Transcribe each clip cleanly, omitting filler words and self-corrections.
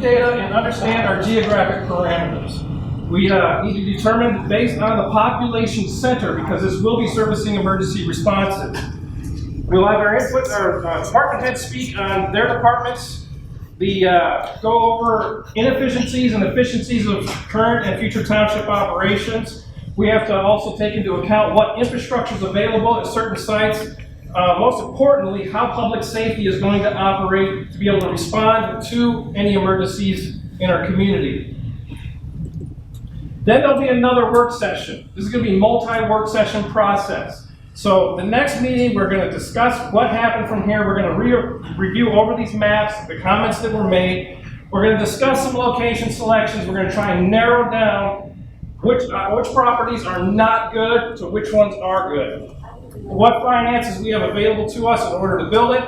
data and understand our geographic parameters. We need to determine based on the population center, because this will be servicing emergency responses. We'll have our input, our department heads speak on their departments, go over inefficiencies and efficiencies of current and future township operations. We have to also take into account what infrastructure is available at certain sites. Most importantly, how public safety is going to operate to be able to respond to any emergencies in our community. Then there'll be another work session. This is going to be a multi-work session process. So the next meeting, we're going to discuss what happened from here. We're going to review over these maps, the comments that were made. We're going to discuss some location selections. We're going to try and narrow down which properties are not good to which ones are good. What finances we have available to us in order to build it.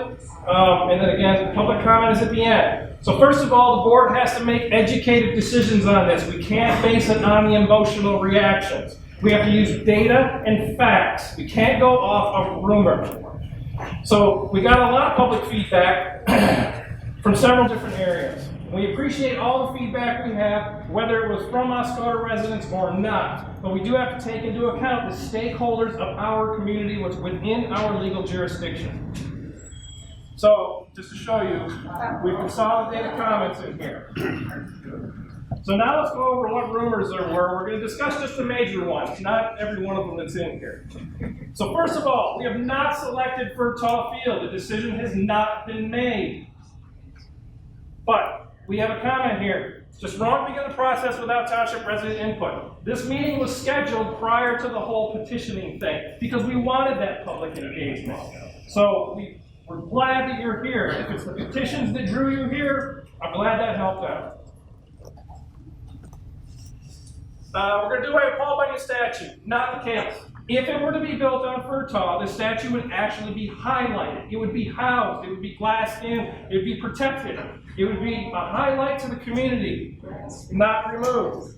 And then again, public comment is at the end. So first of all, the board has to make educated decisions on this. We can't base it on the emotional reactions. We have to use data and facts. We can't go off of rumor. So we got a lot of public feedback from several different areas. We appreciate all the feedback we have, whether it was from Oscoda residents or not. But we do have to take into account the stakeholders of our community, what's within our legal jurisdiction. So, just to show you, we've consolidated comments in here. So now let's go over what rumors there were. We're going to discuss just the major ones, not every one of them that's in here. So first of all, we have not selected Fertall Field. The decision has not been made. But we have a comment here. It's just wrong to begin the process without township resident input. This meeting was scheduled prior to the whole petitioning thing because we wanted that public engagement. So we're glad that you're here. If it's the petitions that drew you here, I'm glad that helped out. We're going to do away with Paul Bunyan statute, not the case. If it were to be built on Fertall, the statue would actually be highlighted. It would be housed. It would be glassed in. It would be protected. It would be a highlight to the community, not removed.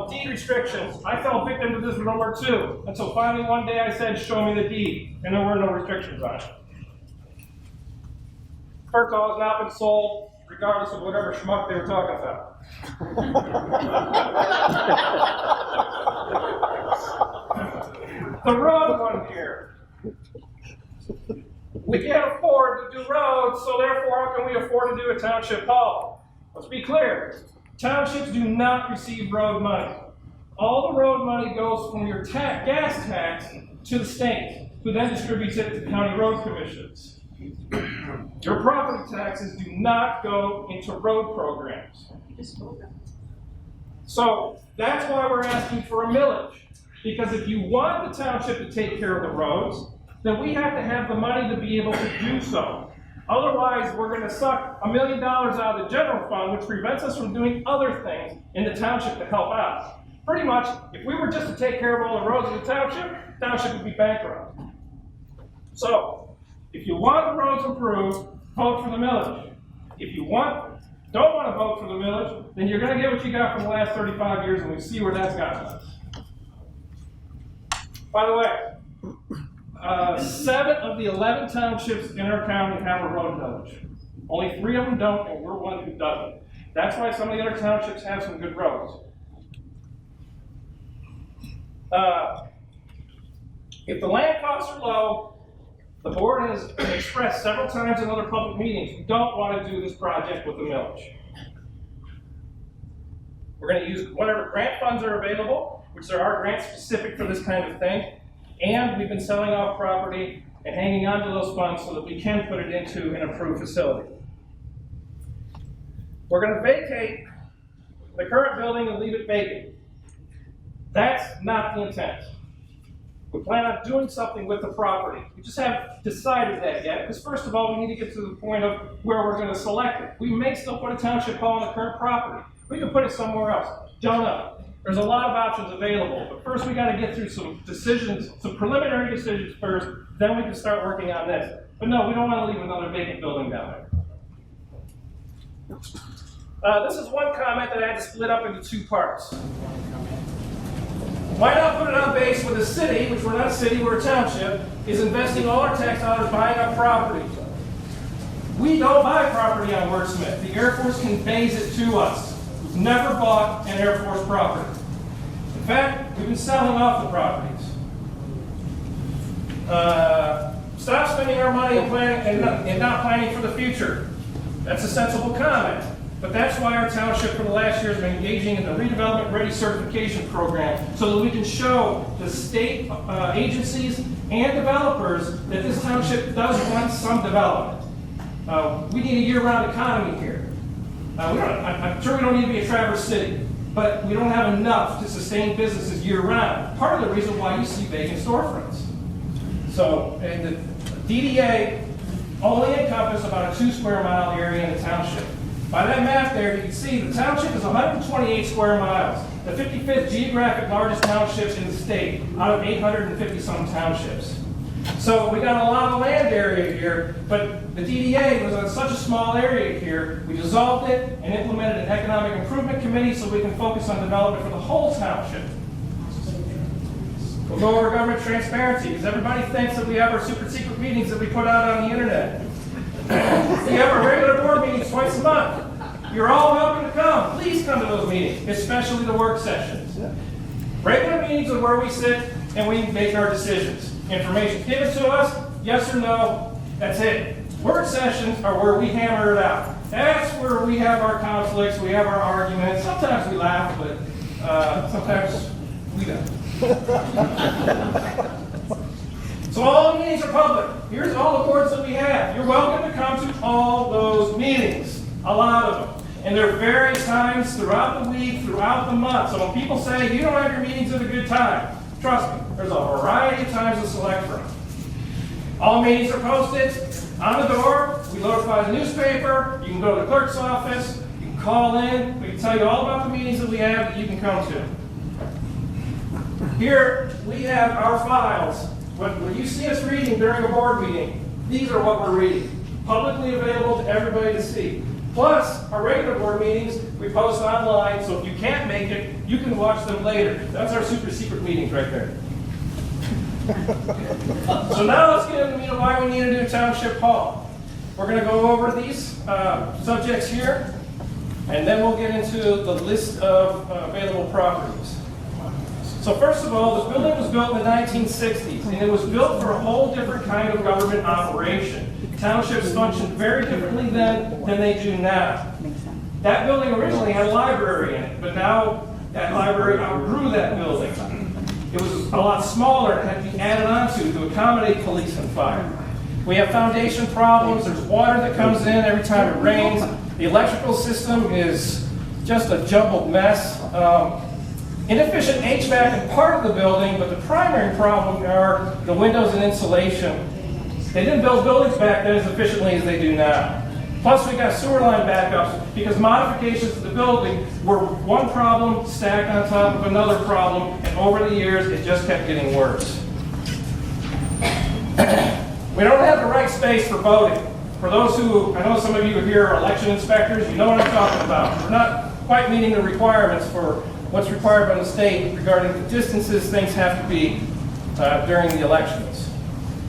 Deed restrictions. I fell victim to this rumor too, until finally one day I said, show me the deed, and there were no restrictions on it. Fertall has not been sold, regardless of whatever schmuck they were talking about. The road one here. We can't afford to do roads, so therefore how can we afford to do a township hall? Let's be clear. Townships do not receive road money. All the road money goes from your gas tax to the state, who then distributes it to county road commissions. Your property taxes do not go into road programs. So that's why we're asking for a millage. Because if you want the township to take care of the roads, then we have to have the money to be able to do so. Otherwise, we're going to suck $1 million out of the general fund, which prevents us from doing other things in the township to help out. Pretty much, if we were just to take care of all the roads in the township would be bankrupt. So, if you want the roads improved, vote for the millage. If you don't want to vote for the millage, then you're going to get what you got for the last 35 years, and we see where that's gotten us. By the way, 7 of the 11 townships in our county have a road village. Only 3 of them don't, and we're one who doesn't. That's why some of the other townships have some good roads. If the land costs are low, the board has expressed several times in other public meetings, we don't want to do this project with the millage. We're going to use whatever grant funds are available, which there are grants specific for this kind of thing, and we've been selling off property and hanging on to those funds so that we can put it into an approved facility. We're going to vacate the current building and leave it vacant. That's not the intent. We plan on doing something with the property. We just haven't decided that yet, because first of all, we need to get to the point of where we're going to select it. We may still put a township hall on the current property. We can put it somewhere else. Don't know. There's a lot of options available, but first we got to get through some decisions, some preliminary decisions first, then we can start working on this. But no, we don't want to leave another vacant building down there. This is one comment that I had to split up into 2 parts. Why not put it on base where the city, which we're not a city, we're a township, is investing all our tax dollars buying up property? We don't buy property on Wordsmith. The Air Force conveys it to us. We've never bought an Air Force property. In fact, we've been selling off the properties. Stop spending our money and not planning for the future. That's a sensible comment. But that's why our township for the last year has been engaging in the Redevelopment Ready Certification Program so that we can show the state agencies and developers that this township does want some development. We need a year-round economy here. I'm sure we don't need to be a Traverse City, but we don't have enough to sustain businesses year-round. Part of the reason why you see vacant storefronts. So, and the DDA only encompasses about a 2 square mile area in the township. By that map there, you can see the township is 128 square miles, the 55th geographic largest township in the state, out of 850-some townships. So we got a lot of land area here, but the DDA was on such a small area here, we dissolved it and implemented an economic improvement committee so we can focus on development for the whole township. We'll go over government transparency, because everybody thinks that we have our super secret meetings that we put out on the internet. We have our regular board meetings twice a month. You're all welcome to come. Please come to those meetings, especially the work sessions. Regular meetings are where we sit and we make our decisions. Information given to us, yes or no, that's it. Work sessions are where we hammer it out. That's where we have our conflicts, we have our arguments. Sometimes we laugh, but sometimes we don't. So all the meetings are public. Here's all the boards that we have. You're welcome to come to all those meetings, a lot of them. And there are various times throughout the week, throughout the month. So when people say you don't have your meetings at a good time, trust me, there's a variety of times to select from. All meetings are posted on the door. We notify the newspaper. You can go to the clerk's office. You can call in. We can tell you all about the meetings that we have that you can come to. Here we have our files. When you see us reading during a board meeting, these are what we're reading. Publicly available to everybody to see. Plus, our regular board meetings, we post online, so if you can't make it, you can watch them later. That's our super secret meetings right there. So now let's get into why we need a new township hall. We're going to go over these subjects here, and then we'll get into the list of available properties. So first of all, the building was built in the 1960s, and it was built for a whole different kind of government operation. Townships functioned very differently then than they do now. That building originally had a library in it, but now that library outgrew that building. It was a lot smaller and had to be added onto to accommodate police and fire. We have foundation problems. There's water that comes in every time it rains. The electrical system is just a jumbled mess. Inefficient HVAC in part of the building, but the primary problem are the windows and insulation. They didn't build buildings back then as efficiently as they do now. Plus, we got sewer line backups because modifications to the building were one problem stacked on top of another problem, and over the years, it just kept getting worse. We don't have the right space for voting. For those who, I know some of you here are election inspectors, you know what I'm talking about. We're not quite meeting the requirements for what's required by the state regarding the distances things have to be during the elections.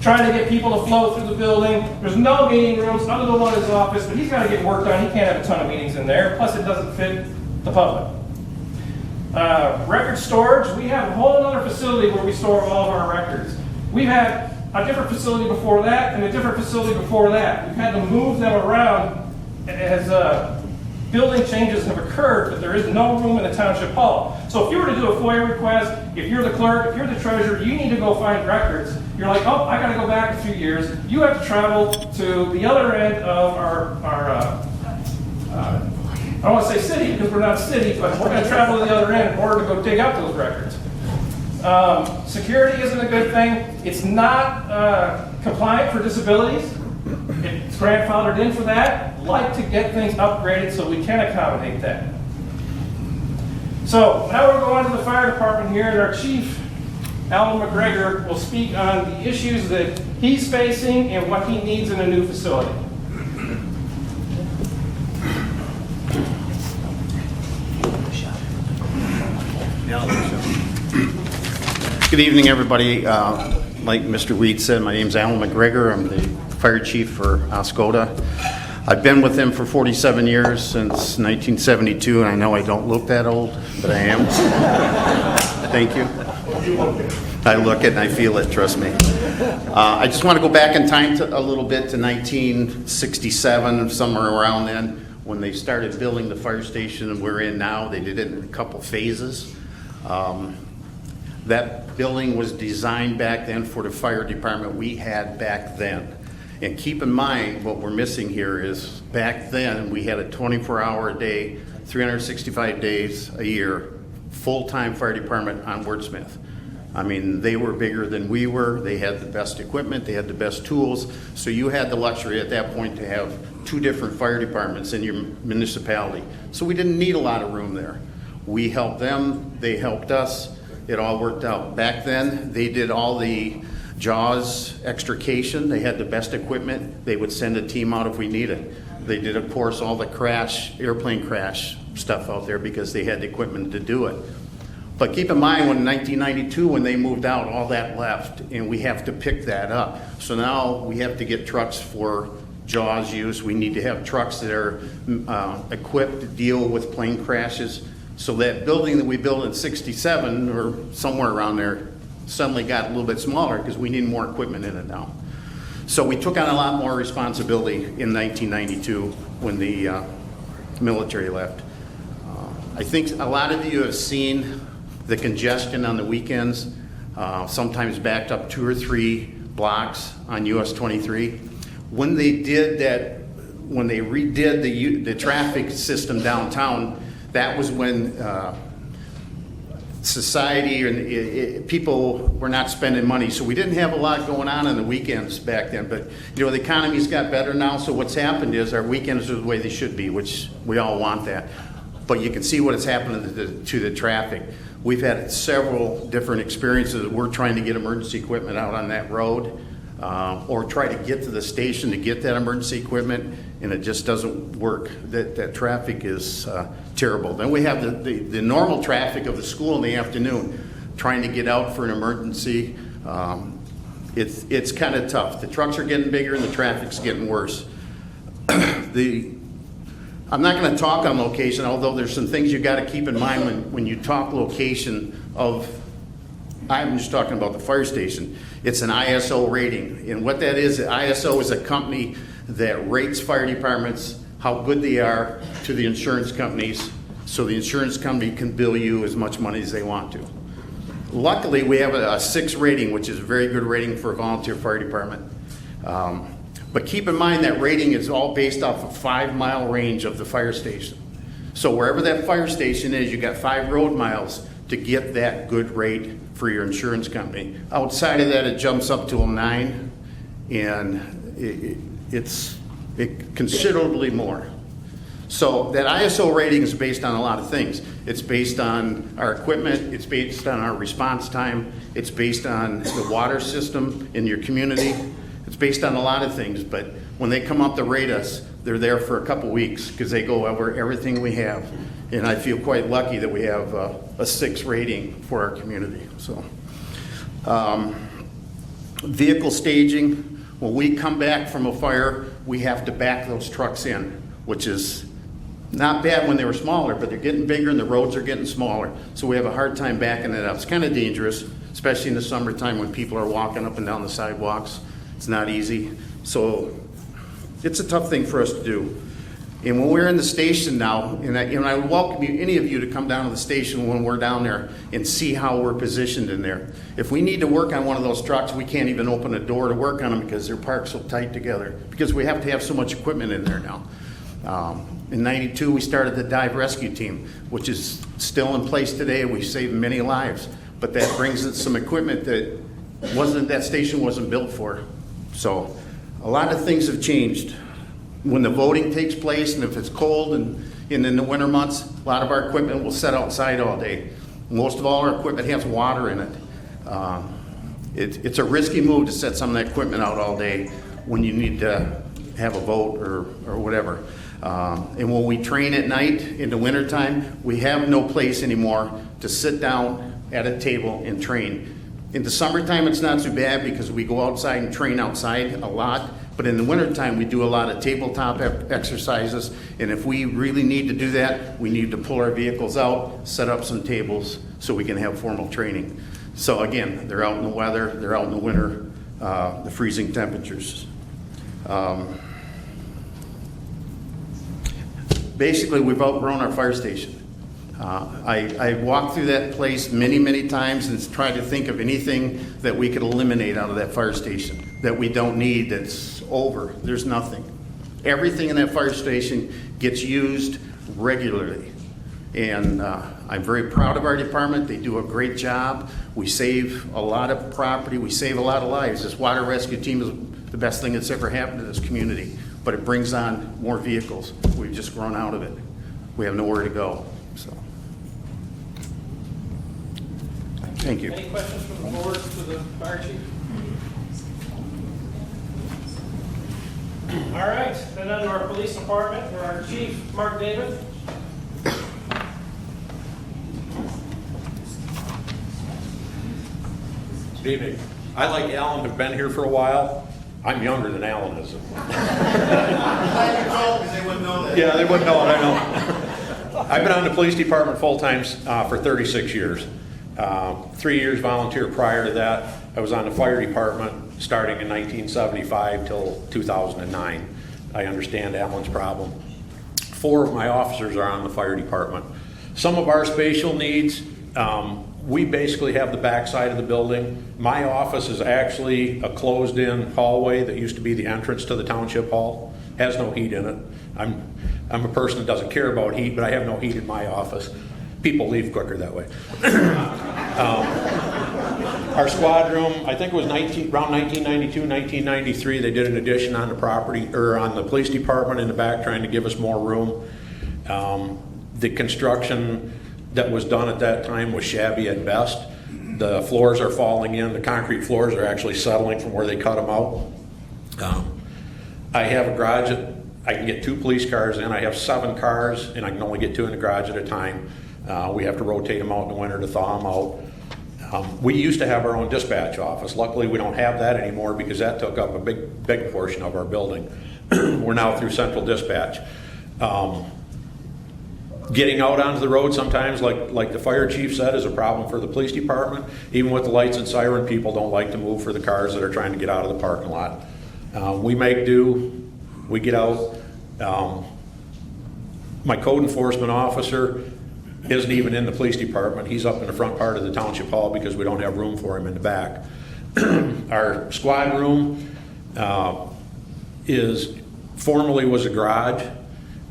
Trying to get people to flow through the building. There's no meeting rooms other than one in his office, but he's got to get work done. He can't have a ton of meetings in there. Plus, it doesn't fit the public. Record storage. We have a whole other facility where we store all of our records. We've had a different facility before that and a different facility before that. We've had to move them around as building changes have occurred, but there is no room in the township hall. So if you were to do a FOIA request, if you're the clerk, if you're the treasurer, you need to go find records. You're like, oh, I got to go back a few years. You have to travel to the other end of our I don't want to say city because we're not a city, but we're going to travel to the other end in order to go dig up those records. Security isn't a good thing. It's not compliant for disabilities. It's grandfathered in for that. Like to get things upgraded so we can accommodate that. So now we're going to the fire department here, and our chief, Alan McGregor, will speak on the issues that he's facing and what he needs in a new facility. Good evening, everybody. Like Mr. Weed said, my name is Alan McGregor. I'm the fire chief for Oscoda. I've been with them for 47 years, since 1972, and I know I don't look that old, but I am. Thank you. I look it and I feel it, trust me. I just want to go back in time a little bit to 1967, somewhere around then, when they started building the fire station we're in now. They did it in a couple phases. That building was designed back then for the fire department we had back then. And keep in mind, what we're missing here is back then we had a 24-hour a day, 365 days a year, full-time fire department on Wordsmith. I mean, they were bigger than we were. They had the best equipment. They had the best tools. So you had the luxury at that point to have 2 different fire departments in your municipality. So we didn't need a lot of room there. We helped them. They helped us. It all worked out. Back then, they did all the JAWS extrication. They had the best equipment. They would send a team out if we needed. They did, of course, all the airplane crash stuff out there because they had the equipment to do it. But keep in mind, when 1992, when they moved out, all that left, and we have to pick that up. So now we have to get trucks for JAWS use. We need to have trucks that are equipped to deal with plane crashes. So that building that we built in 67, or somewhere around there, suddenly got a little bit smaller because we need more equipment in it now. So we took on a lot more responsibility in 1992 when the military left. I think a lot of you have seen the congestion on the weekends, sometimes backed up 2 or 3 blocks on US 23. When they did that, when they redid the traffic system downtown, that was when society and people were not spending money. So we didn't have a lot going on the weekends back then. But you know, the economy's got better now, so what's happened is our weekends are the way they should be, which we all want that. But you can see what has happened to the traffic. We've had several different experiences. We're trying to get emergency equipment out on that road, or try to get to the station to get that emergency equipment, and it just doesn't work. That traffic is terrible. Then we have the normal traffic of the school in the afternoon, trying to get out for an emergency. It's kind of tough. The trucks are getting bigger and the traffic's getting worse. I'm not going to talk on location, although there's some things you got to keep in mind when you talk location of, I'm just talking about the fire station. It's an ISO rating. And what that is, ISO is a company that rates fire departments, how good they are to the insurance companies, so the insurance company can bill you as much money as they want to. Luckily, we have a 6 rating, which is a very good rating for a volunteer fire department. But keep in mind that rating is all based off a 5-mile range of the fire station. So wherever that fire station is, you got 5 road miles to get that good rate for your insurance company. Outside of that, it jumps up to a 9, and it's considerably more. So that ISO rating is based on a lot of things. It's based on our equipment, it's based on our response time, it's based on the water system in your community. It's based on a lot of things, but when they come up to rate us, they're there for a couple weeks because they go over everything we have. And I feel quite lucky that we have a 6 rating for our community. So, vehicle staging, when we come back from a fire, we have to back those trucks in, which is not bad when they were smaller, but they're getting bigger and the roads are getting smaller. So we have a hard time backing it up. It's kind of dangerous, especially in the summertime when people are walking up and down the sidewalks. It's not easy. So it's a tough thing for us to do. And when we're in the station now, and I would welcome any of you to come down to the station when we're down there and see how we're positioned in there. If we need to work on one of those trucks, we can't even open a door to work on them because they're parked so tight together, because we have to have so much equipment in there now. In '92, we started the dive rescue team, which is still in place today. We've saved many lives, but that brings in some equipment that station wasn't built for. So a lot of things have changed. When the voting takes place, and if it's cold and in the winter months, a lot of our equipment will sit outside all day. Most of all our equipment has water in it. It's a risky move to set some of that equipment out all day when you need to have a vote or whatever. And when we train at night in the wintertime, we have no place anymore to sit down at a table and train. In the summertime, it's not too bad because we go outside and train outside a lot, But in the wintertime, we do a lot of tabletop exercises, and if we really need to do that, we need to pull our vehicles out, set up some tables so we can have formal training. So again, they're out in the weather, they're out in the winter, the freezing temperatures. Basically, we've outgrown our fire station. I walked through that place many, many times and tried to think of anything that we could eliminate out of that fire station that we don't need, that's over. There's nothing. Everything in that fire station gets used regularly. And I'm very proud of our department. They do a great job. We save a lot of property. We save a lot of lives. This water rescue team is the best thing that's ever happened to this community. But it brings on more vehicles. We've just grown out of it. We have nowhere to go. So, thank you. Any questions from the board for the fire chief? All right, then on to our police department, where our chief, Mark David. Good evening. I, like Alan, have been here for a while. I'm younger than Alan is. Glad you told, because they wouldn't know that. Yeah, they wouldn't know it, I know. I've been on the police department full-time for 36 years. 3 years volunteer prior to that. I was on the fire department starting in 1975 till 2009. I understand Alan's problem. 4 of my officers are on the fire department. Some of our spatial needs, we basically have the back side of the building. My office is actually a closed-in hallway that used to be the entrance to the Township Hall. Has no heat in it. I'm a person that doesn't care about heat, but I have no heat in my office. People leave quicker that way. Our squad room, I think it was around 1992, 1993, they did an addition on the property, or on the police department in the back, trying to give us more room. The construction that was done at that time was shabby at best. The floors are falling in, the concrete floors are actually settling from where they cut them out. I have a garage that I can get 2 police cars in. I have 7 cars, and I can only get 2 in the garage at a time. We have to rotate them out in the winter to thaw them out. We used to have our own dispatch office. Luckily, we don't have that anymore because that took up a big portion of our building. We're now through central dispatch. Getting out onto the road sometimes, like the fire chief said, is a problem for the police department. Even with the lights and siren, people don't like to move for the cars that are trying to get out of the parking lot. We make do. We get out. My code enforcement officer isn't even in the police department. He's up in the front part of the Township Hall because we don't have room for him in the back. Our squad room formerly was a garage,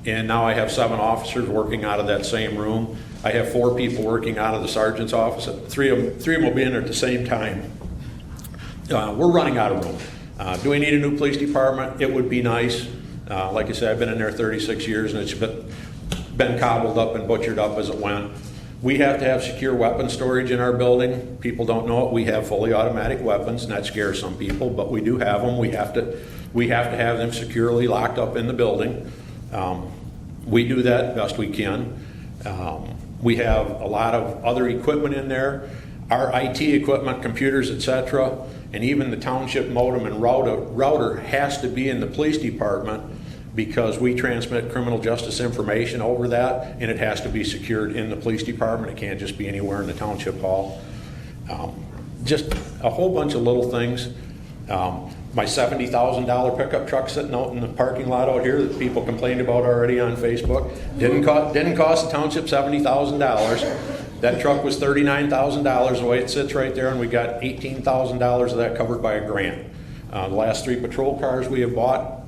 and now I have 7 officers working out of that same room. I have 4 people working out of the sergeant's office. 3 of them will be in there at the same time. We're running out of room. Do we need a new police department? It would be nice. Like I said, I've been in there 36 years, and it's been cobbled up and butchered up as it went. We have to have secure weapon storage in our building. People don't know it. We have fully automatic weapons, and that scares some people, but we do have them. We have to have them securely locked up in the building. We do that best we can. We have a lot of other equipment in there. Our IT equipment, computers, etc., and even the township modem and router has to be in the police department because we transmit criminal justice information over that, and it has to be secured in the police department. It can't just be anywhere in the township hall. Just a whole bunch of little things. My $70,000 pickup truck sitting out in the parking lot out here that people complained about already on Facebook didn't cost the township $70,000. That truck was $39,000 the way it sits right there, and we got $18,000 of that covered by a grant. The last 3 patrol cars we have bought,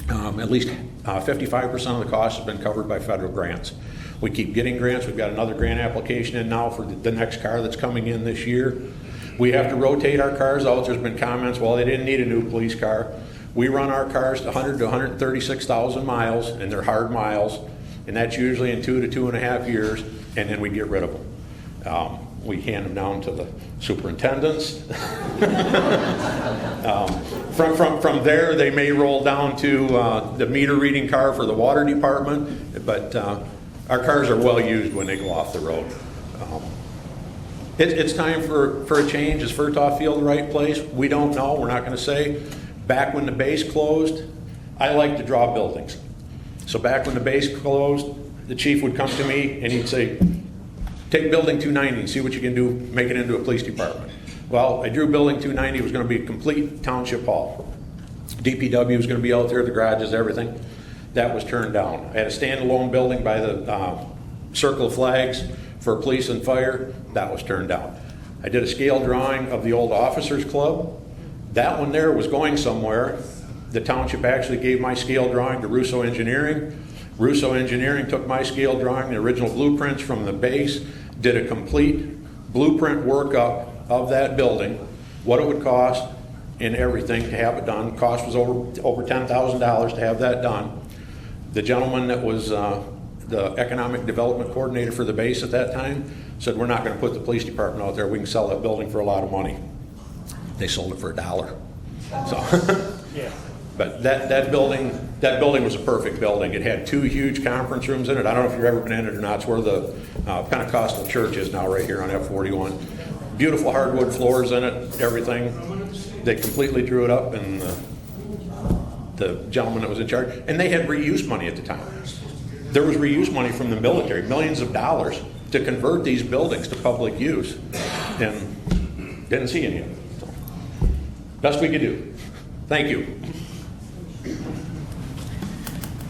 at least 55% of the cost has been covered by federal grants. We keep getting grants. We've got another grant application in now for the next car that's coming in this year. We have to rotate our cars out. There's been comments, well, they didn't need a new police car. We run our cars to 100 to 136,000 miles, and they're hard miles, and that's usually in 2 to 2.5 years, and then we get rid of them. We hand them down to the superintendents. From there, they may roll down to the meter reading car for the water department, but our cars are well used when they go off the road. It's time for a change. Is Furtoff Field the right place? We don't know. We're not going to say. Back when the base closed, I like to draw buildings. So back when the base closed, the chief would come to me and he'd say, take building 290 and see what you can do, make it into a police department. Well, I drew building 290, it was going to be a complete township hall. DPW was going to be out there, the garages, everything. That was turned down. I had a standalone building by the Circle of Flags for police and fire. That was turned down. I did a scale drawing of the old officers club. That one there was going somewhere. The township actually gave my scale drawing to Russo Engineering. Russo Engineering took my scale drawing, the original blueprints from the base, did a complete blueprint workup of that building, what it would cost and everything to have it done. Cost was over $10,000 to have that done. The gentleman that was the economic development coordinator for the base at that time said, we're not going to put the police department out there. We can sell that building for a lot of money. They sold it for $1. So, Yeah. but that building was a perfect building. It had 2 huge conference rooms in it. I don't know if you've ever been in it or not. It's where the Pentecostal church is now, right here on F41. Beautiful hardwood floors in it, everything. They completely drew it up, and the gentleman that was in charge, and they had reuse money at the time. There was reuse money from the military, millions of dollars, to convert these buildings to public use, and didn't see any of it. So, best we could do. Thank you.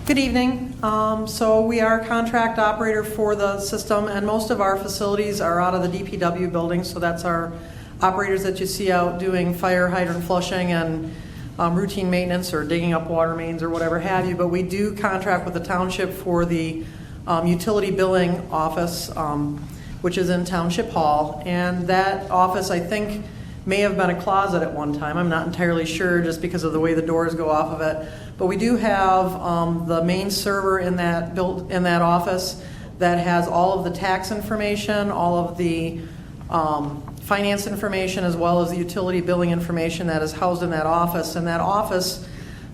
Good evening. So we are a contract operator for the system, and most of our facilities are out of the DPW building, so that's our operators that you see out doing fire hydrant flushing and routine maintenance or digging up water mains or whatever have you. But we do contract with the township for the utility billing office, which is in Township Hall. And that office, I think, may have been a closet at one time. I'm not entirely sure just because of the way the doors go off of it. But we do have the main server in that office that has all of the tax information, all of the finance information, as well as the utility billing information that is housed in that office. And that office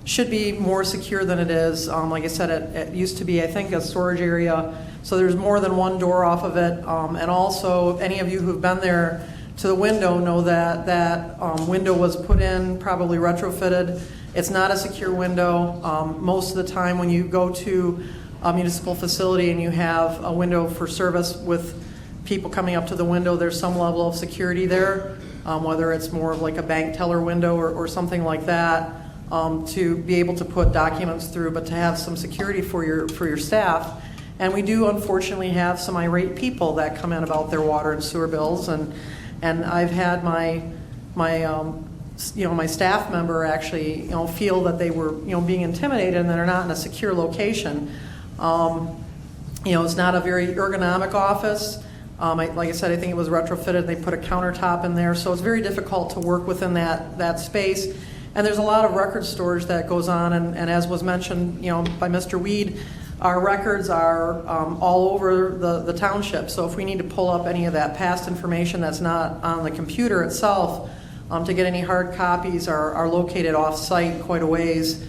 should be more secure than it is. Like I said, it used to be, I think, a storage area. So there's more than one door off of it. And also, any of you who've been there to the window know that that window was put in, probably retrofitted. It's not a secure window. Most of the time when you go to a municipal facility and you have a window for service with people coming up to the window, there's some level of security there, whether it's more of like a bank teller window or something like that, to be able to put documents through, but to have some security for your staff. And we do unfortunately have some irate people that come in about their water and sewer bills, and I've had my staff member actually feel that they were being intimidated and they're not in a secure location. It's not a very ergonomic office. Like I said, I think it was retrofitted. They put a countertop in there, so it's very difficult to work within that space. And there's a lot of record storage that goes on, and as was mentioned by Mr. Weed, our records are all over the township. So if we need to pull up any of that past information that's not on the computer itself, to get any hard copies are located off-site quite a ways.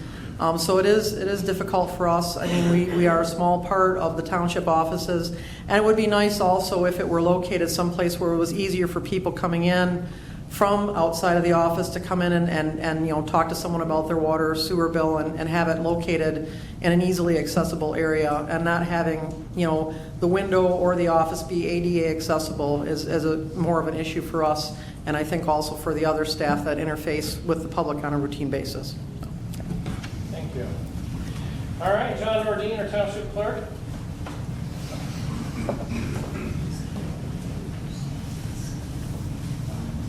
So it is difficult for us. I mean, we are a small part of the township offices, and it would be nice also if it were located someplace where it was easier for people coming in from outside of the office to come in and talk to someone about their water or sewer bill and have it located in an easily accessible area, and not having the window or the office be ADA accessible is more of an issue for us, and I think also for the other staff that interface with the public on a routine basis. Thank you. All right, John Nordine, our Township Clerk.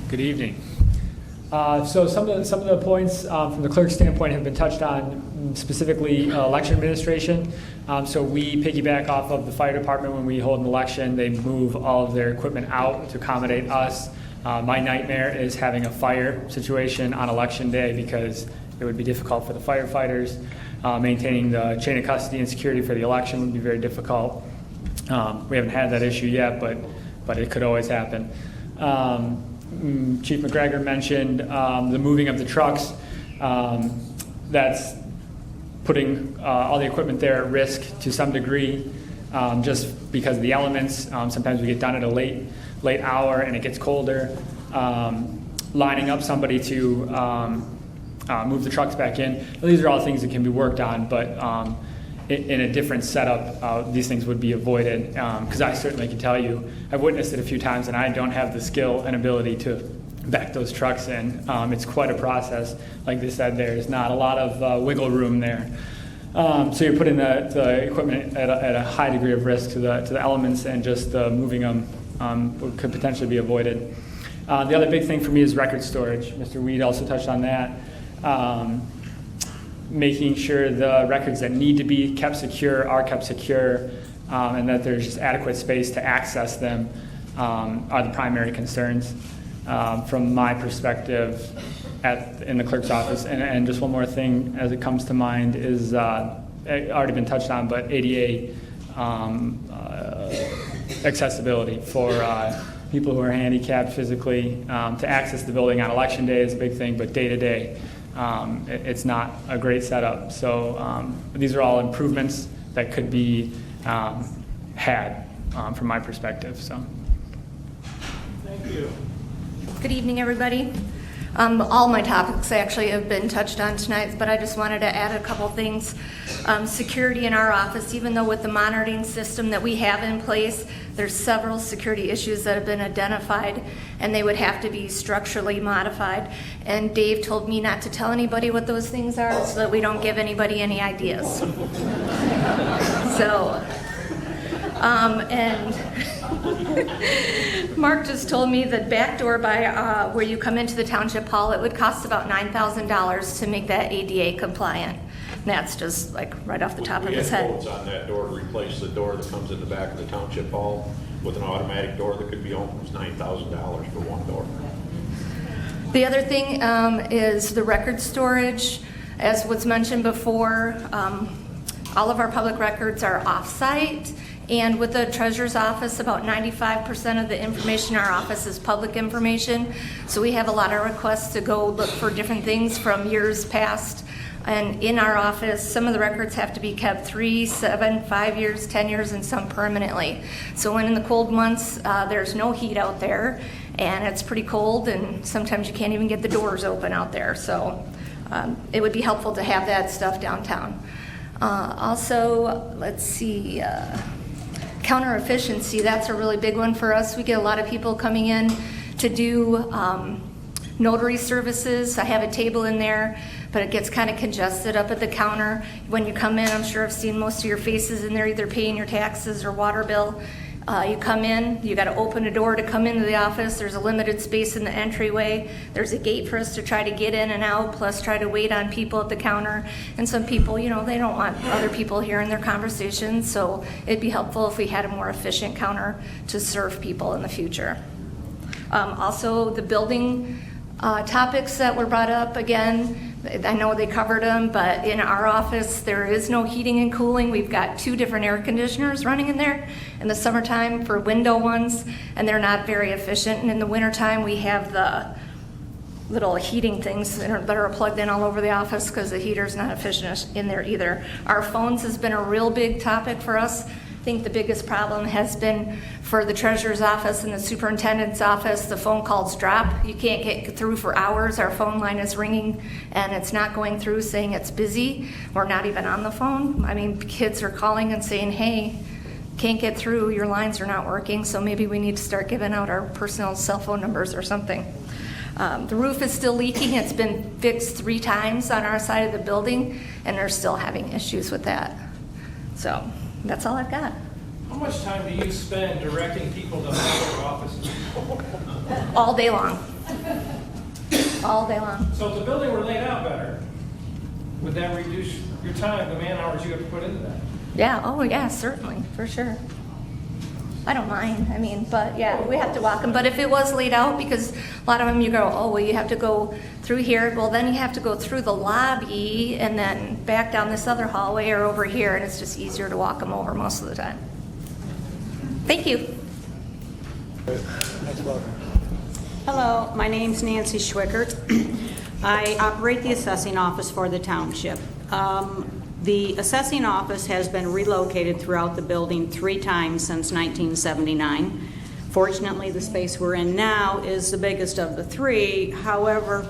Good evening. So some of the points from the clerk's standpoint have been touched on, specifically election administration. So we piggyback off of the fire department when we hold an election. They move all of their equipment out to accommodate us. My nightmare is having a fire situation on election day because it would be difficult for the firefighters. Maintaining the chain of custody and security for the election would be very difficult. We haven't had that issue yet, but it could always happen. Chief McGregor mentioned the moving of the trucks. That's putting all the equipment there at risk to some degree, just because of the elements. Sometimes we get done at a late hour and it gets colder. Lining up somebody to move the trucks back in. These are all things that can be worked on, but in a different setup, these things would be avoided. Because I certainly can tell you, I've witnessed it a few times, and I don't have the skill and ability to back those trucks in. It's quite a process. Like they said, there's not a lot of wiggle room there. So you're putting the equipment at a high degree of risk to the elements, and just moving them could potentially be avoided. The other big thing for me is record storage. Mr. Weed also touched on that. Making sure the records that need to be kept secure are kept secure, and that there's just adequate space to access them are the primary concerns from my perspective in the clerk's office. And just one more thing as it comes to mind is already been touched on, but ADA accessibility for people who are handicapped physically to access the building on election day is a big thing, but day to day, it's not a great setup. So these are all improvements that could be had from my perspective. So, Thank you. Good evening, everybody. All my topics actually have been touched on tonight, but I just wanted to add a couple things. Security in our office, even though with the monitoring system that we have in place, there's several security issues that have been identified, and they would have to be structurally modified. And Dave told me not to tell anybody what those things are so that we don't give anybody any ideas. So, and Mark just told me that back door by where you come into the Township Hall, it would cost about $9,000 to make that ADA compliant. And that's just like right off the top of his head. We have quotes on that door to replace the door that comes in the back of the Township Hall with an automatic door that could be opened. It's $9,000 for one door. The other thing is the record storage. As was mentioned before, all of our public records are off-site. And with the treasurer's office, about 95% of the information in our office is public information. So we have a lot of requests to go look for different things from years past. And in our office, some of the records have to be kept 3, 7, 5 years, 10 years, and some permanently. So when in the cold months, there's no heat out there, and it's pretty cold, and sometimes you can't even get the doors open out there. So it would be helpful to have that stuff downtown. Also, let's see, counter efficiency, that's a really big one for us. We get a lot of people coming in to do notary services. I have a table in there, but it gets kind of congested up at the counter. When you come in, I'm sure I've seen most of your faces in there either paying your taxes or water bill. You come in, you got to open a door to come into the office. There's a limited space in the entryway. There's a gate for us to try to get in and out, plus try to wait on people at the counter. And some people, you know, they don't want other people hearing their conversations, so it'd be helpful if we had a more efficient counter to serve people in the future. Also, the building topics that were brought up, again, I know they covered them, but in our office, there is no heating and cooling. We've got 2 different air conditioners running in there in the summertime for window ones, and they're not very efficient. And in the wintertime, we have the little heating things that are plugged in all over the office because the heater's not efficient in there either. Our phones has been a real big topic for us. I think the biggest problem has been for the treasurer's office and the superintendent's office. The phone calls drop. You can't get through for hours. Our phone line is ringing and it's not going through saying it's busy. We're not even on the phone. I mean, kids are calling and saying, hey, can't get through, your lines are not working, so maybe we need to start giving out our personal cell phone numbers or something. The roof is still leaking. It's been fixed 3 times on our side of the building, and they're still having issues with that. So that's all I've got. How much time do you spend directing people to other offices? All day long. All day long. So if the building were laid out better, would that reduce your time, the man hours you have to put into that? Yeah, oh yeah, certainly, for sure. I don't mind, I mean, but yeah, we have to walk them. But if it was laid out, because a lot of them you go, oh, well, you have to go through here. Well, then you have to go through the lobby and then back down this other hallway or over here, and it's just easier to walk them over most of the time. Thank you. Hello, my name's Nancy Schwickert. I operate the assessing office for the township. The assessing office has been relocated throughout the building 3 times since 1979. Fortunately, the space we're in now is the biggest of the 3. However,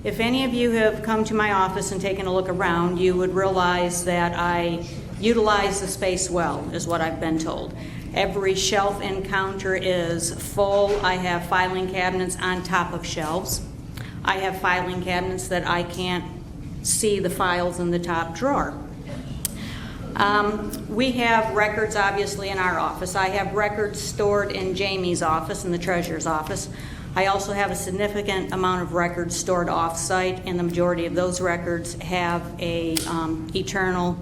If any of you have come to my office and taken a look around, you would realize that I utilize the space well, is what I've been told. Every shelf and counter is full. I have filing cabinets on top of shelves. I have filing cabinets that I can't see the files in the top drawer. We have records, obviously, in our office. I have records stored in Jamie's office, in the treasurer's office. I also have a significant amount of records stored off-site, and the majority of those records have a eternal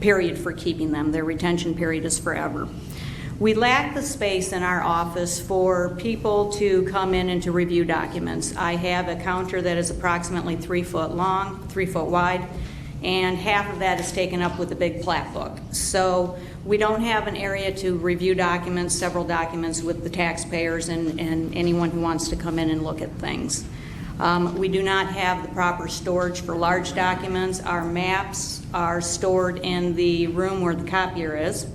period for keeping them. Their retention period is forever. We lack the space in our office for people to come in and to review documents. I have a counter that is approximately 3 foot long, 3 foot wide, and half of that is taken up with a big plat book. So we don't have an area to review documents, several documents with the taxpayers and anyone who wants to come in and look at things. We do not have the proper storage for large documents. Our maps are stored in the room where the copier is.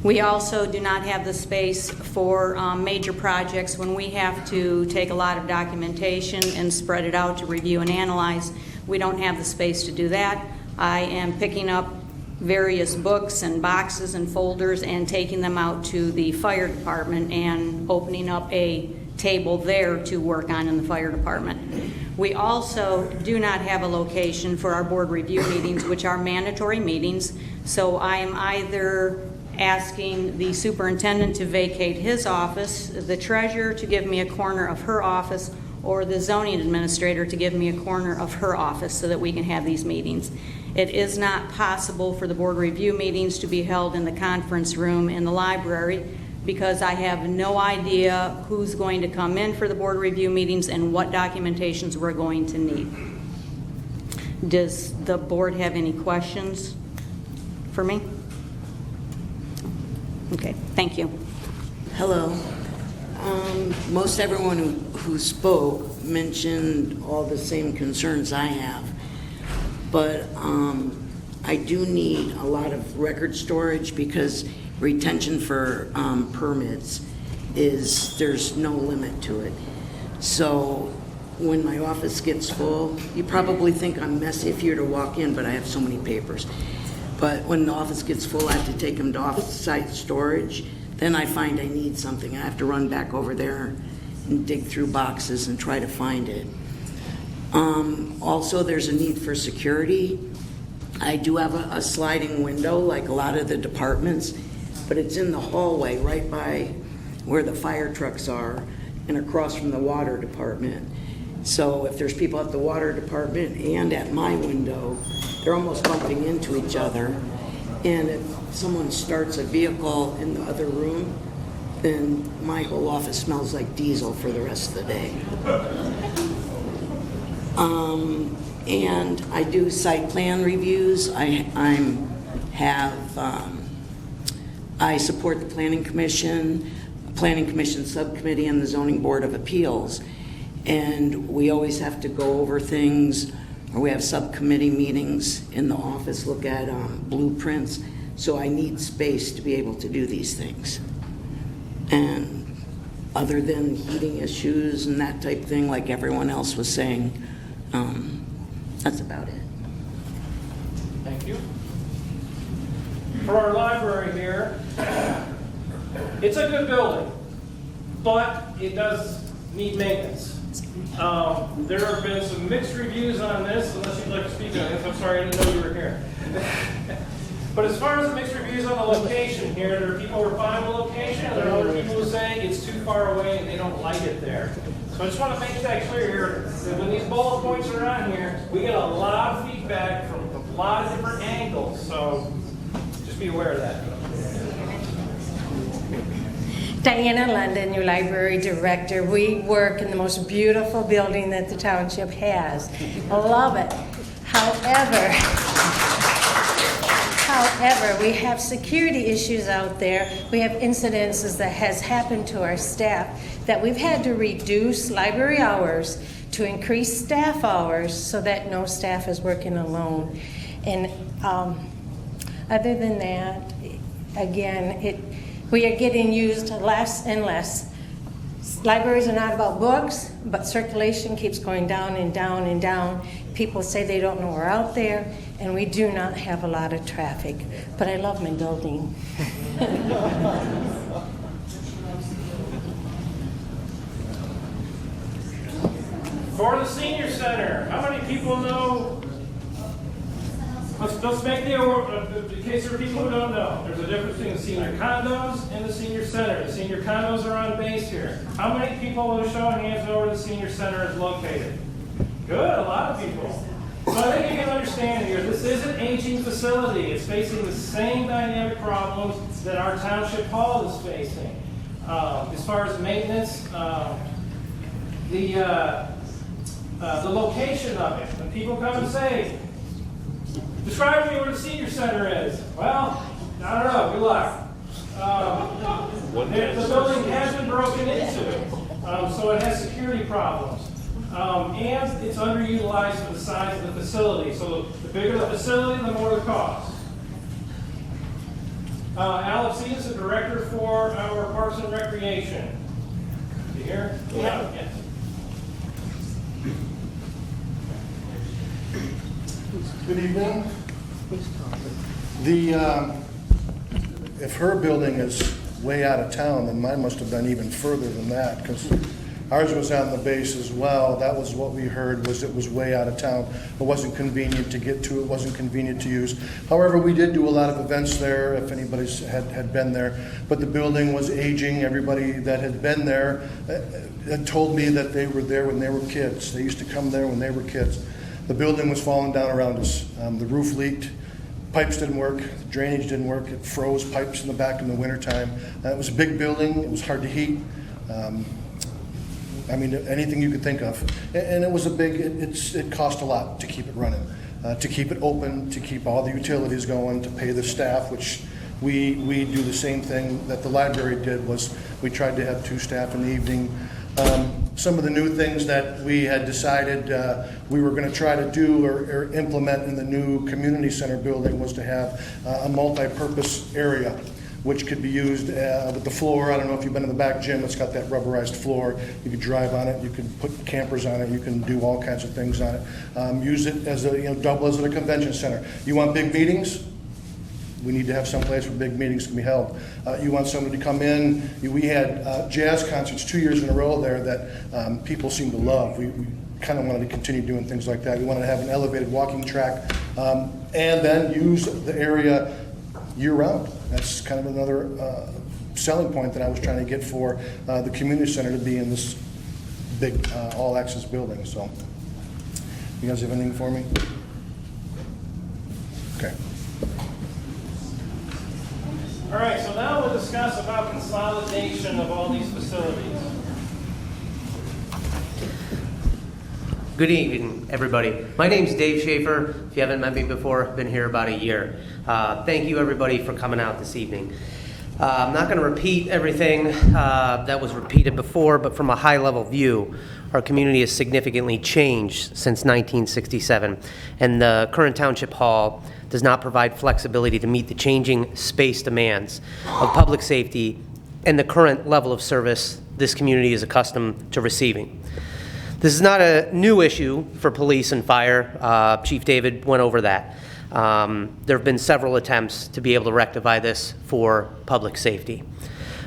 We also do not have the space for major projects. When we have to take a lot of documentation and spread it out to review and analyze, we don't have the space to do that. I am picking up various books and boxes and folders and taking them out to the fire department and opening up a table there to work on in the fire department. We also do not have a location for our board review meetings, which are mandatory meetings, so I am either asking the superintendent to vacate his office, the treasurer to give me a corner of her office, or the zoning administrator to give me a corner of her office so that we can have these meetings. It is not possible for the board review meetings to be held in the conference room in the library because I have no idea who's going to come in for the board review meetings and what documentations we're going to need. Does the board have any questions for me? Okay, thank you. Hello. Most everyone who spoke mentioned all the same concerns I have, but I do need a lot of record storage because retention for permits there's no limit to it. So when my office gets full, you probably think I'm messy if you were to walk in, but I have so many papers. But when the office gets full, I have to take them to off-site storage. Then I find I need something. I have to run back over there and dig through boxes and try to find it. Also, there's a need for security. I do have a sliding window like a lot of the departments, but it's in the hallway right by where the fire trucks are and across from the water department. So if there's people at the water department and at my window, they're almost bumping into each other. And if someone starts a vehicle in the other room, then my whole office smells like diesel for the rest of the day. And I do site plan reviews. I support the Planning Commission Subcommittee, and the Zoning Board of Appeals. And we always have to go over things, or we have subcommittee meetings in the office, look at blueprints. So I need space to be able to do these things. And other than heating issues and that type thing, like everyone else was saying, that's about it. Thank you. For our library here, it's a good building, but it does need maintenance. There have been some mixed reviews on this, unless you'd like to speak on this. I'm sorry, I didn't know you were here. But as far as the mixed reviews on the location here, there are people who are fine with the location, and there are other people who say it's too far away and they don't like it there. So I just want to make that clear here, that when these bullet points are on here, we get a lot of feedback from a lot of different angles, so just be aware of that. Diana London, your library director. We work in the most beautiful building that the township has. I love it. However, we have security issues out there. We have incidences that has happened to our staff that we've had to reduce library hours to increase staff hours so that no staff is working alone. And other than that, again, we are getting used less and less. Libraries are not about books, but circulation keeps going down and down and down. People say they don't know we're out there, and we do not have a lot of traffic. But I love my building. For the senior center, how many people know? Let's make in case there are people who don't know, there's a difference between the senior condos and the senior center. The senior condos are on base here. How many people will show hands know where the senior center is located? Good, a lot of people. So I think you can understand here, this is an aging facility. It's facing the same dynamic problems that our township hall is facing. As far as maintenance, the location of it. When people come and say, describe to me where the senior center is. Well, I don't know. Good luck. The building has been broken into, so it has security problems. And it's underutilized for the size of the facility. So the bigger the facility, the more the cost. Alex is the director for our Parks and Recreation. You here? Yeah. Yes. Good evening. If her building is way out of town, then mine must have been even further than that, because ours was on the base as well. That was what we heard, was it was way out of town. It wasn't convenient to get to, it wasn't convenient to use. However, we did do a lot of events there, if anybody's had been there. But the building was aging. Everybody that had been there had told me that they were there when they were kids. They used to come there when they were kids. The building was falling down around us. The roof leaked, pipes didn't work, drainage didn't work, it froze pipes in the back in the wintertime. It was a big building, it was hard to heat. I mean, anything you could think of. And it was a big, it cost a lot to keep it running, to keep it open, to keep all the utilities going, to pay the staff, which we do the same thing that the library did, was we tried to have 2 staff in the evening. Some of the new things that we had decided we were going to try to do or implement in the new community center building was to have a multi-purpose area, which could be used with the floor. I don't know if you've been in the back gym, it's got that rubberized floor. You could drive on it, you can put campers on it, you can do all kinds of things on it. Use it as a, double as a convention center. You want big meetings? We need to have some place where big meetings can be held. You want somebody to come in. We had jazz concerts 2 years in a row there that people seem to love. We kind of wanted to continue doing things like that. We wanted to have an elevated walking track and then use the area year-round. That's kind of another selling point that I was trying to get for the community center to be in this big all-access building. So, you guys have anything for me? Okay. All right, so now we'll discuss about consolidation of all these facilities. Good evening, everybody. My name's Dave Schaefer. If you haven't met me before, I've been here about a year. Thank you, everybody, for coming out this evening. I'm not going to repeat everything that was repeated before, but from a high-level view, our community has significantly changed since 1967, and the current Township Hall does not provide flexibility to meet the changing space demands of public safety and the current level of service this community is accustomed to receiving. This is not a new issue for police and fire. Chief David went over that. There have been several attempts to be able to rectify this for public safety.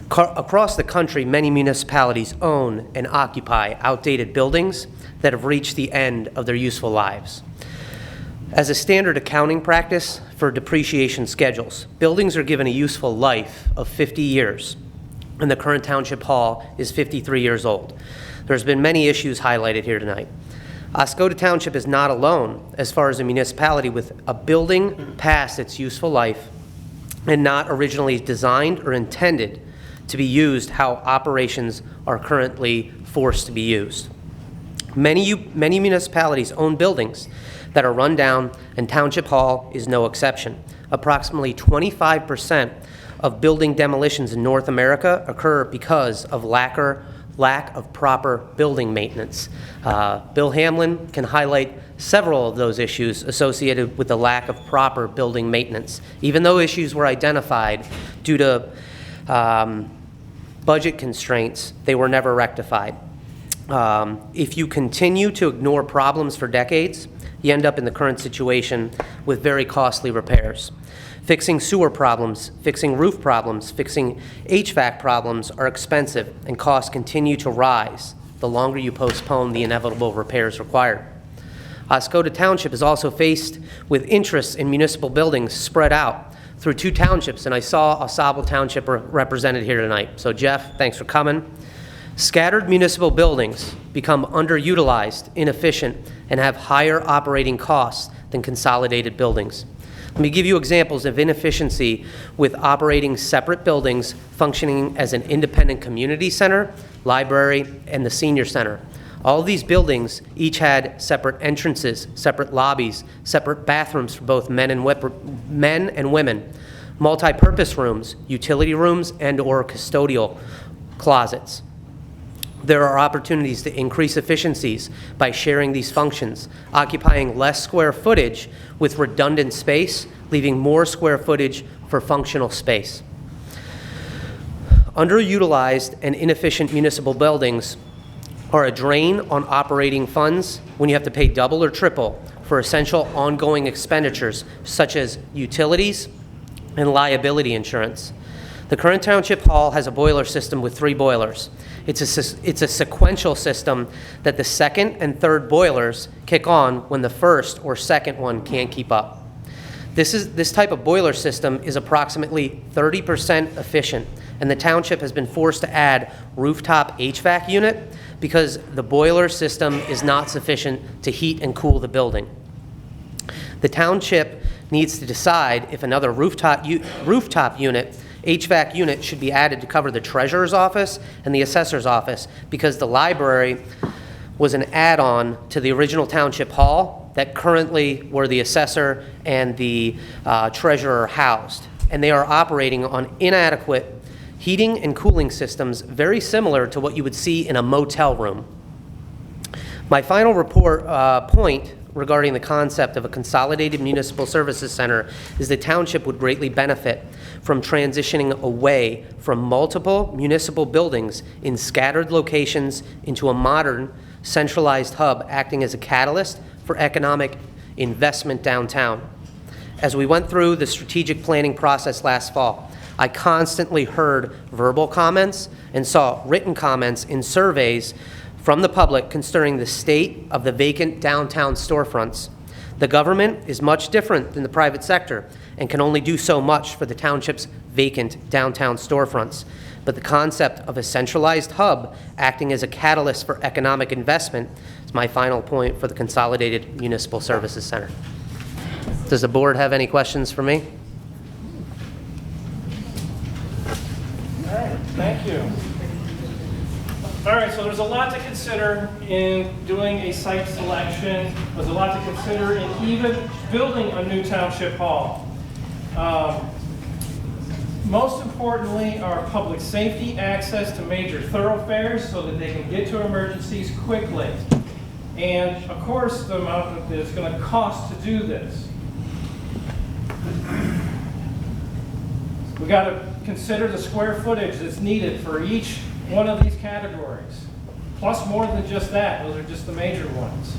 Across the country, many municipalities own and occupy outdated buildings that have reached the end of their useful lives. As a standard accounting practice for depreciation schedules, buildings are given a useful life of 50 years, and the current Township Hall is 53 years old. There's been many issues highlighted here tonight. Oscoda Township is not alone as far as a municipality with a building past its useful life and not originally designed or intended to be used how operations are currently forced to be used. Many municipalities own buildings that are run down, and Township Hall is no exception. Approximately 25% of building demolitions in North America occur because of lack of proper building maintenance. Bill Hamlin can highlight several of those issues associated with the lack of proper building maintenance. Even though issues were identified due to budget constraints, they were never rectified. If you continue to ignore problems for decades, you end up in the current situation with very costly repairs. Fixing sewer problems, fixing roof problems, fixing HVAC problems are expensive, and costs continue to rise the longer you postpone the inevitable repairs required. Oscoda Township is also faced with interests in municipal buildings spread out through 2 townships, and I saw Oscoda Township represented here tonight. So Jeff, thanks for coming. Scattered municipal buildings become underutilized, inefficient, and have higher operating costs than consolidated buildings. Let me give you examples of inefficiency with operating separate buildings functioning as an independent community center, library, and the senior center. All of these buildings each had separate entrances, separate lobbies, separate bathrooms for both men and women, multi-purpose rooms, utility rooms, and/or custodial closets. There are opportunities to increase efficiencies by sharing these functions, occupying less square footage with redundant space, leaving more square footage for functional space. Underutilized and inefficient municipal buildings are a drain on operating funds when you have to pay double or triple for essential ongoing expenditures such as utilities and liability insurance. The current Township Hall has a boiler system with 3 boilers. It's a sequential system that the second and third boilers kick on when the first or second one can't keep up. This type of boiler system is approximately 30% efficient, and the Township has been forced to add rooftop HVAC unit because the boiler system is not sufficient to heat and cool the building. The Township needs to decide if another rooftop unit, HVAC unit, should be added to cover the treasurer's office and the assessor's office, because the library was an add-on to the original Township Hall that currently where the assessor and the treasurer housed, and they are operating on inadequate heating and cooling systems very similar to what you would see in a motel room. My final point regarding the concept of a consolidated municipal services center is the Township would greatly benefit from transitioning away from multiple municipal buildings in scattered locations into a modern, centralized hub acting as a catalyst for economic investment downtown. As we went through the strategic planning process last fall, I constantly heard verbal comments and saw written comments in surveys from the public concerning the state of the vacant downtown storefronts. The government is much different than the private sector and can only do so much for the Township's vacant downtown storefronts. But the concept of a centralized hub acting as a catalyst for economic investment is my final point for the Consolidated Municipal Services Center. Does the board have any questions for me? All right, thank you. All right, so there's a lot to consider in doing a site selection. There's a lot to consider in even building a new Township Hall. Most importantly are public safety, access to major thoroughfares so that they can get to emergencies quickly. And of course, the amount that it's going to cost to do this. We've got to consider the square footage that's needed for each one of these categories, plus more than just that. Those are just the major ones.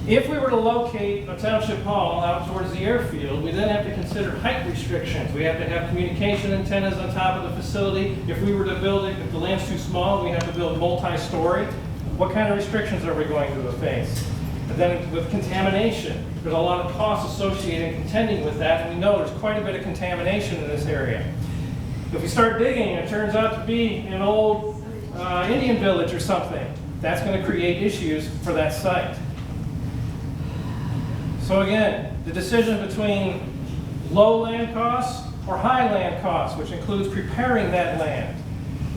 If we were to locate a Township Hall out towards the airfield, we then have to consider height restrictions. We have to have communication antennas on top of the facility. If we were to build it, if the land's too small, we have to build multi-story. What kind of restrictions are we going to face? And then with contamination, there's a lot of costs associated in contending with that, and we know there's quite a bit of contamination in this area. If we start digging and it turns out to be an old Indian village or something, that's going to create issues for that site. So again, the decision between low land costs or high land costs, which includes preparing that land.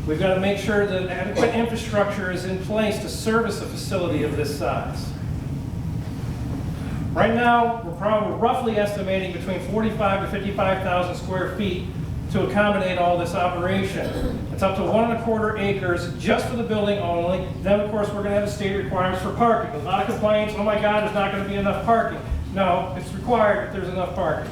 We've got to make sure that adequate infrastructure is in place to service a facility of this size. Right now, we're probably roughly estimating between 45 to 55,000 square feet to accommodate all this operation. It's up to 1¼ acres just for the building only. Then, of course, we're going to have state requirements for parking. A lot of complaints, oh my God, there's not going to be enough parking. No, it's required if there's enough parking.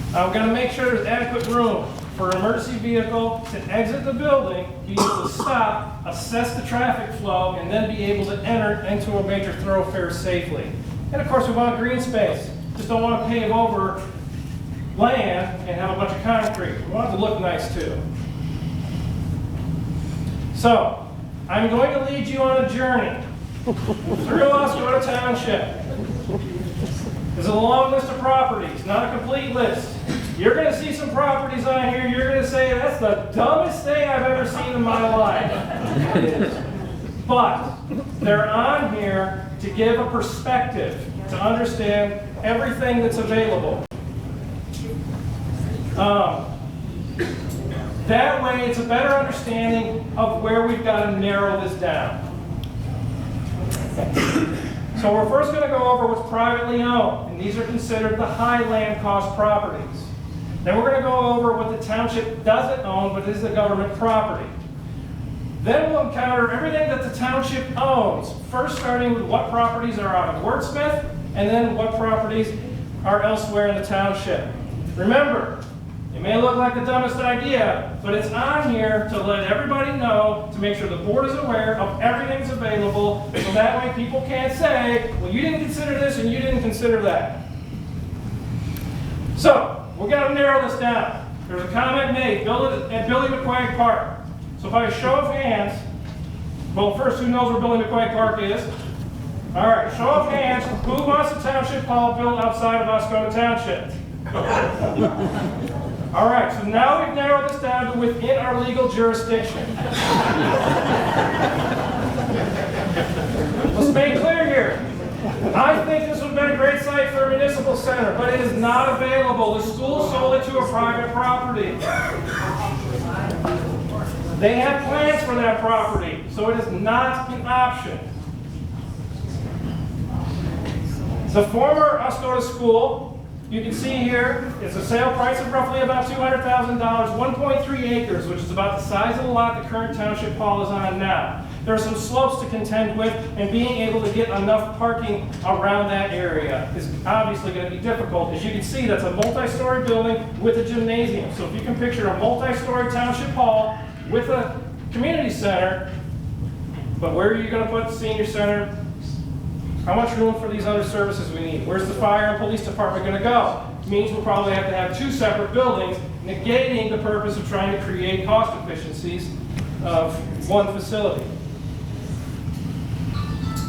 We've got to make sure there's adequate room for an emergency vehicle to exit the building, be able to stop, assess the traffic flow, and then be able to enter into a major thoroughfare safely. And of course, we want green space. Just don't want to pave over land and have a bunch of concrete. We want it to look nice too. So, I'm going to lead you on a journey through Oscoda Township. There's a long list of properties, not a complete list. You're going to see some properties on here, you're going to say, that's the dumbest thing I've ever seen in my life. It is. But they're on here to give a perspective, to understand everything that's available. That way, it's a better understanding of where we've got to narrow this down. So we're first going to go over what's privately owned, and these are considered the high land cost properties. Then we're going to go over what the township doesn't own, but is the government property. Then we'll encounter everything that the township owns, first starting with what properties are out of Wordsmith, and then what properties are elsewhere in the township. Remember, it may look like the dumbest idea, but it's on here to let everybody know, to make sure the board is aware of everything that's available, so that way people can't say, well, you didn't consider this and you didn't consider that. So, we've got to narrow this down. There's a comment made, at Billy McQuaig Park. So by a show of hands, well, first, who knows where Billy McQuaig Park is? All right, show of hands, who wants a township hall built outside of Oscoda Township? All right, so now we've narrowed this down to within our legal jurisdiction. Let's make it clear here. I think this would have been a great site for a municipal center, but it is not available. The school sold it to a private property. They have plans for that property, so it is not an option. The former Oscoda School, you can see here, it's a sale price of roughly about $200,000, 1.3 acres, which is about the size of the lot the current township hall is on now. There are some slopes to contend with, and being able to get enough parking around that area is obviously going to be difficult. As you can see, that's a multi-story building with a gymnasium. So if you can picture a multi-story township hall with a community center, but where are you going to put the senior center? How much room for these other services we need? Where's the fire and police department going to go? It means we'll probably have to have two separate buildings, negating the purpose of trying to create cost efficiencies of one facility.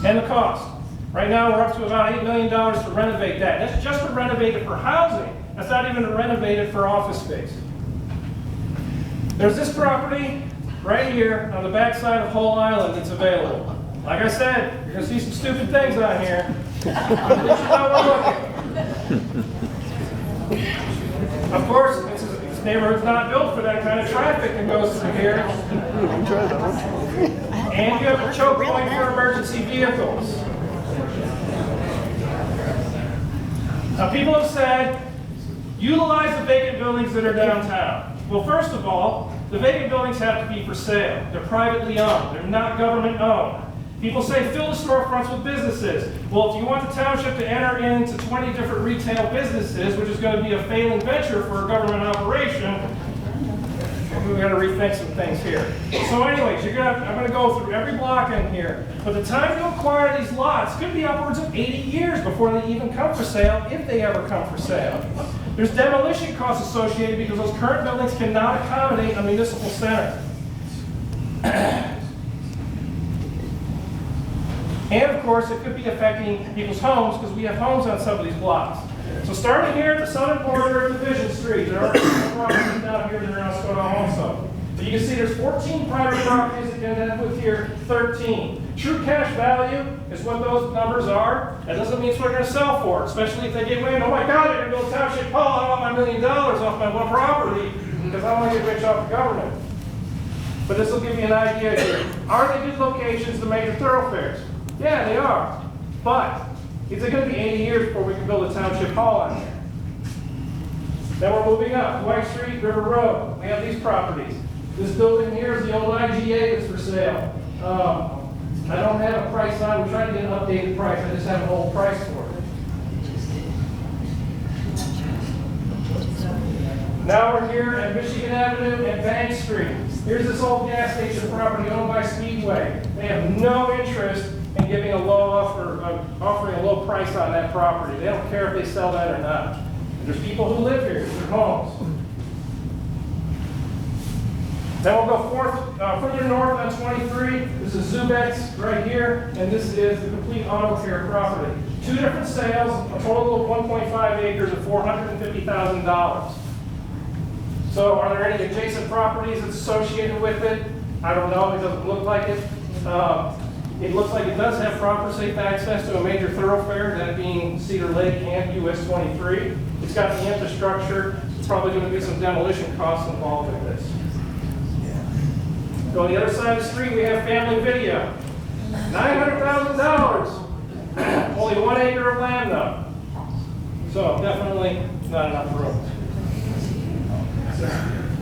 And the cost. Right now we're up to about $8 million to renovate that. That's just to renovate it for housing. That's not even to renovate it for office space. There's this property right here on the backside of Whole Island that's available. Like I said, you're going to see some stupid things on here. At least how we're looking. Of course, this neighborhood's not built for that kind of traffic that goes through here. And you have a choke point for emergency vehicles. Now, people have said, utilize the vacant buildings that are downtown. Well, first of all, the vacant buildings have to be for sale. They're privately owned. They're not government owned. People say fill the storefronts with businesses. Well, if you want the township to enter into 20 different retail businesses, which is going to be a failing venture for a government operation, we've got to rethink some things here. So anyways, I'm going to go through every block in here. But the time to acquire these lots could be upwards of 80 years before they even come for sale, if they ever come for sale. There's demolition costs associated because those current buildings cannot accommodate a municipal center. And of course, it could be affecting people's homes because we have homes on some of these blocks. So starting here at the southern border of Division Street, there are properties down here that are in Oscoda also. But you can see there's 14 private properties and then with here 13. True cash value is what those numbers are. That doesn't mean it's what we're going to sell for, especially if they get wind, oh my God, they're going to build a township hall, I want my $1 million off my one property because I want to get rich off the government. But this will give you an idea here. Are they good locations to major thoroughfares? Yeah, they are. But is it going to be 80 years before we can build a township hall on here? Then we're moving up. White Street, River Road. We have these properties. This building here is the old IGA that's for sale. I don't have a price on it. We're trying to get an updated price. I just have an old price for it. Now we're here at Michigan Avenue and Bank Street. Here's this old gas station property owned by Speedway. They have no interest in giving a low offer, offering a low price on that property. They don't care if they sell that or not. There's people who live here, their homes. Then we'll go further north on 23. This is Zubeck's right here, and this is the complete auto care property. Two different sales, a total of 1.5 acres at $450,000. So are there any adjacent properties that's associated with it? I don't know, it doesn't look like it. It looks like it does have proper safe access to a major thoroughfare, that being Cedar Lake and US 23. It's got the infrastructure. It's probably going to be some demolition costs involved in this. Go on the other side of the street, we have Family Video. $900,000. Only 1 acre of land though. So definitely not enough room.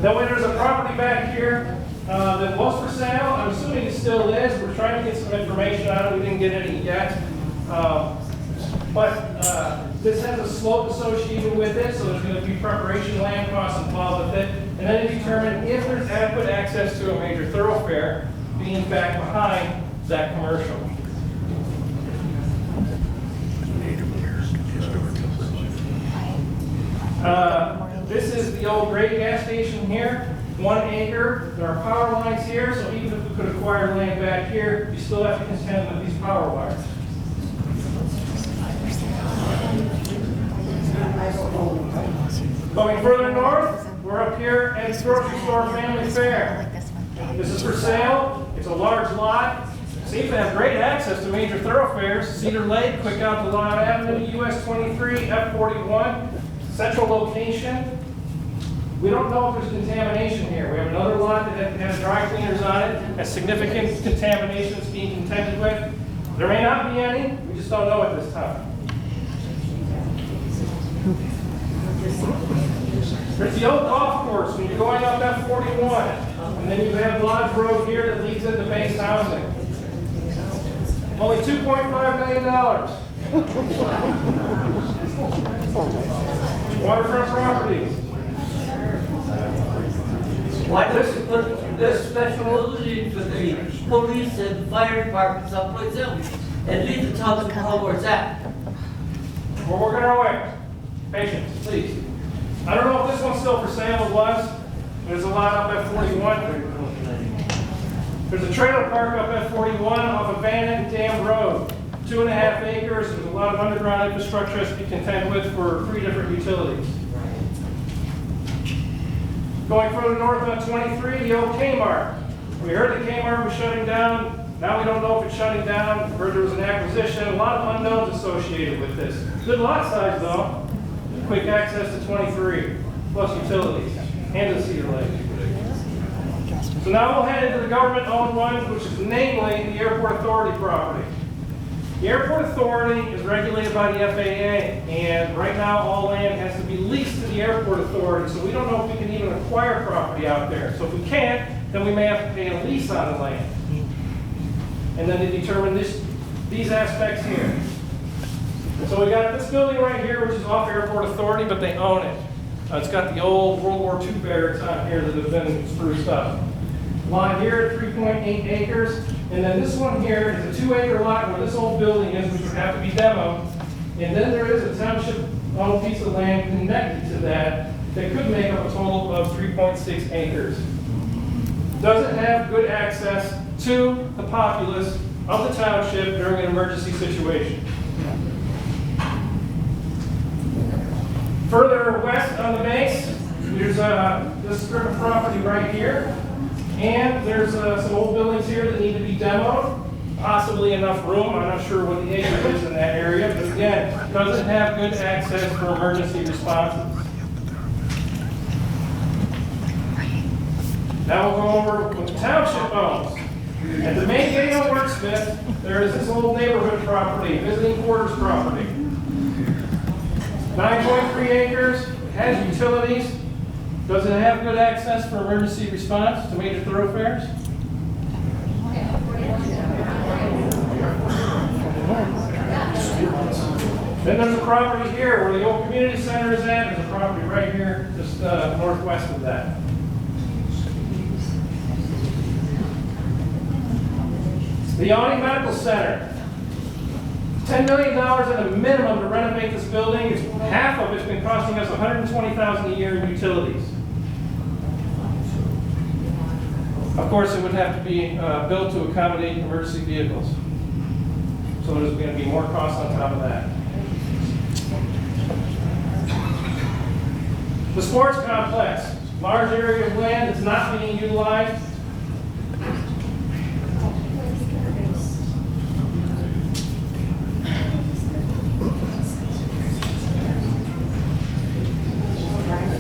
Then when there's a property back here that was for sale, I'm assuming it still is. We're trying to get some information on it. We didn't get any yet. But this has a slope associated with it, so there's going to be preparation land costs involved with it. And then to determine if there's adequate access to a major thoroughfare being back behind that commercial. This is the old Gray gas station here, 1 acre. There are power lines here, so even if we could acquire land back here, you still have to contend with these power wires. Going further north, we're up here at the grocery store Family Fair. This is for sale. It's a large lot. Seems to have great access to major thoroughfares. Cedar Lake, quick out to Lyon Avenue, US 23, F41, central location. We don't know if there's contamination here. We have another lot that has dry cleaners on it, has significant contaminations being contended with. There may not be any, we just don't know at this time. There's the old golf course when you're going up F41, and then you have Lodge Road here that leads into base housing. Only $2.5 million. Waterfront properties. Why don't you put this specialty for the police and fire department someplace else and leave the Township home where it's at? We're working our way. Patience, please. I don't know if this one's still for sale. It was. There's a lot up F41. There's a trailer park up F41 off of Van Dam Road. 2.5 acres. There's a lot of underground infrastructure to be contended with for 3 different utilities. Going further north on 23, the old Kmart. We heard that Kmart was shutting down. Now we don't know if it's shutting down. We heard there was an acquisition. A lot of unknowns associated with this. Good lot size though. Quick access to 23, plus utilities, and to Cedar Lake. So now we'll head into the government-owned one, which is namely the Airport Authority property. The Airport Authority is regulated by the FAA, and right now all land has to be leased to the Airport Authority, so we don't know if we can even acquire property out there. So if we can't, then we may have to pay a lease on the land. And then to determine these aspects here. So we got this building right here, which is off Airport Authority, but they own it. It's got the old World War II barracks on here that have been spruced up. Lot here at 3.8 acres, and then this one here is a 2-acre lot where this old building is, which would have to be demoed. And then there is a township-owned piece of land connected to that that could make up a total of 3.6 acres. Doesn't have good access to the populace of the township during an emergency situation. Further west on the base, there's this strip of property right here. And there's some old buildings here that need to be demoed. Possibly enough room. I'm not sure what the acreage is in that area. But again, doesn't have good access for emergency responses. Now we'll go over what the township owns. At the main gate on Wordsmith, there is this old neighborhood property, visiting quarters property. 9.3 acres, it has utilities. Does it have good access for emergency response to major thoroughfares? Then there's a property here where the old community center is at. There's a property right here, just northwest of that. The Yawning Medical Center. $10 million at a minimum to renovate this building. Half of it's been costing us $120,000 a year in utilities. Of course, it would have to be built to accommodate emergency vehicles. So there's going to be more costs on top of that. The sports complex. Large area of land that's not being utilized.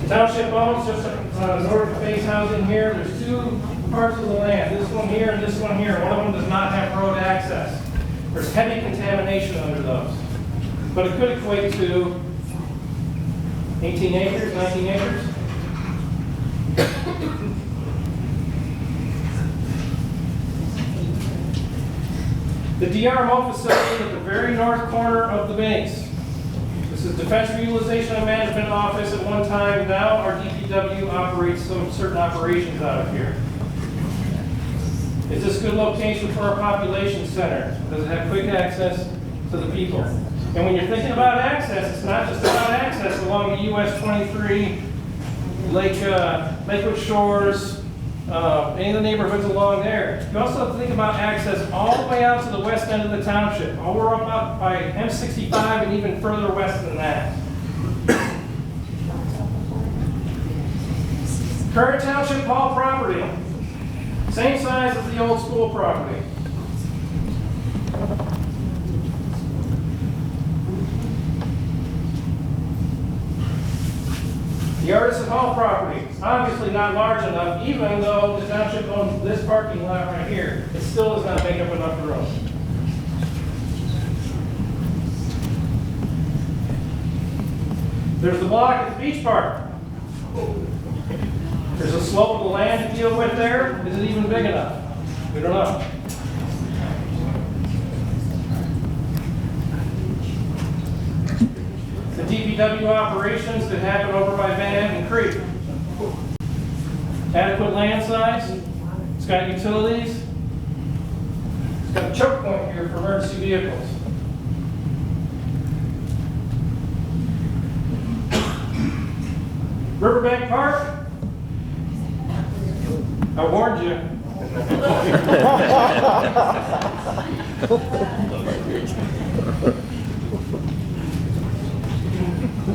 Township owns just north of Phase Housing here. There's two parts of the land, this one here and this one here. One of them does not have road access. There's heavy contamination under those. But it could equate to 18 acres, 19 acres. The DRMO facility at the very north corner of the base. This is Defense Reutilization and Management Office at one time. Now our DPW operates some certain operations out of here. Is this a good location for our population center? Does it have quick access to the people? And when you're thinking about access, it's not just about access along the US 23, Lakewood Shores, any of the neighborhoods along there. You also have to think about access all the way out to the west end of the township. All we're up by M65 and even further west than that. Current township hall property, same size as the old school property. The Artisan Hall property is obviously not large enough, even though the township owns this parking lot right here. It still does not make up enough room. There's the block at the beach park. There's a slope of the land to deal with there. Is it even big enough? We don't know. The DPW operations that happen over by Van Anden Creek. Adequate land size. It's got utilities. It's got a choke point here for emergency vehicles. Riverbank Park. I warned you.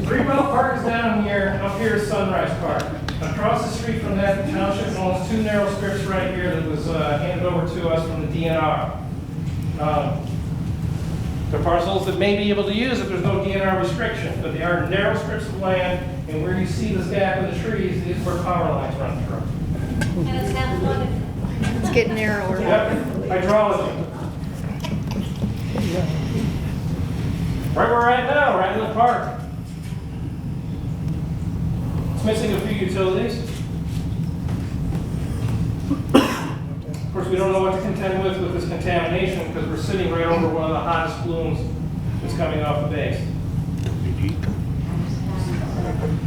Greenbelt Park is down here. Up here is Sunrise Park. Across the street from that, the township owns two narrow strips right here that was handed over to us from the DNR. They're parcels that may be able to use if there's no DNR restriction, but they are narrow strips of land, and where you see this gap in the trees is where power lines run through. And it's not flooded. It's getting narrower. Yep, hydrology. Right where we're at now, right in the park. It's missing a few utilities. Of course, we don't know what to contend with this contamination because we're sitting right over one of the hottest plumes that's coming off the base.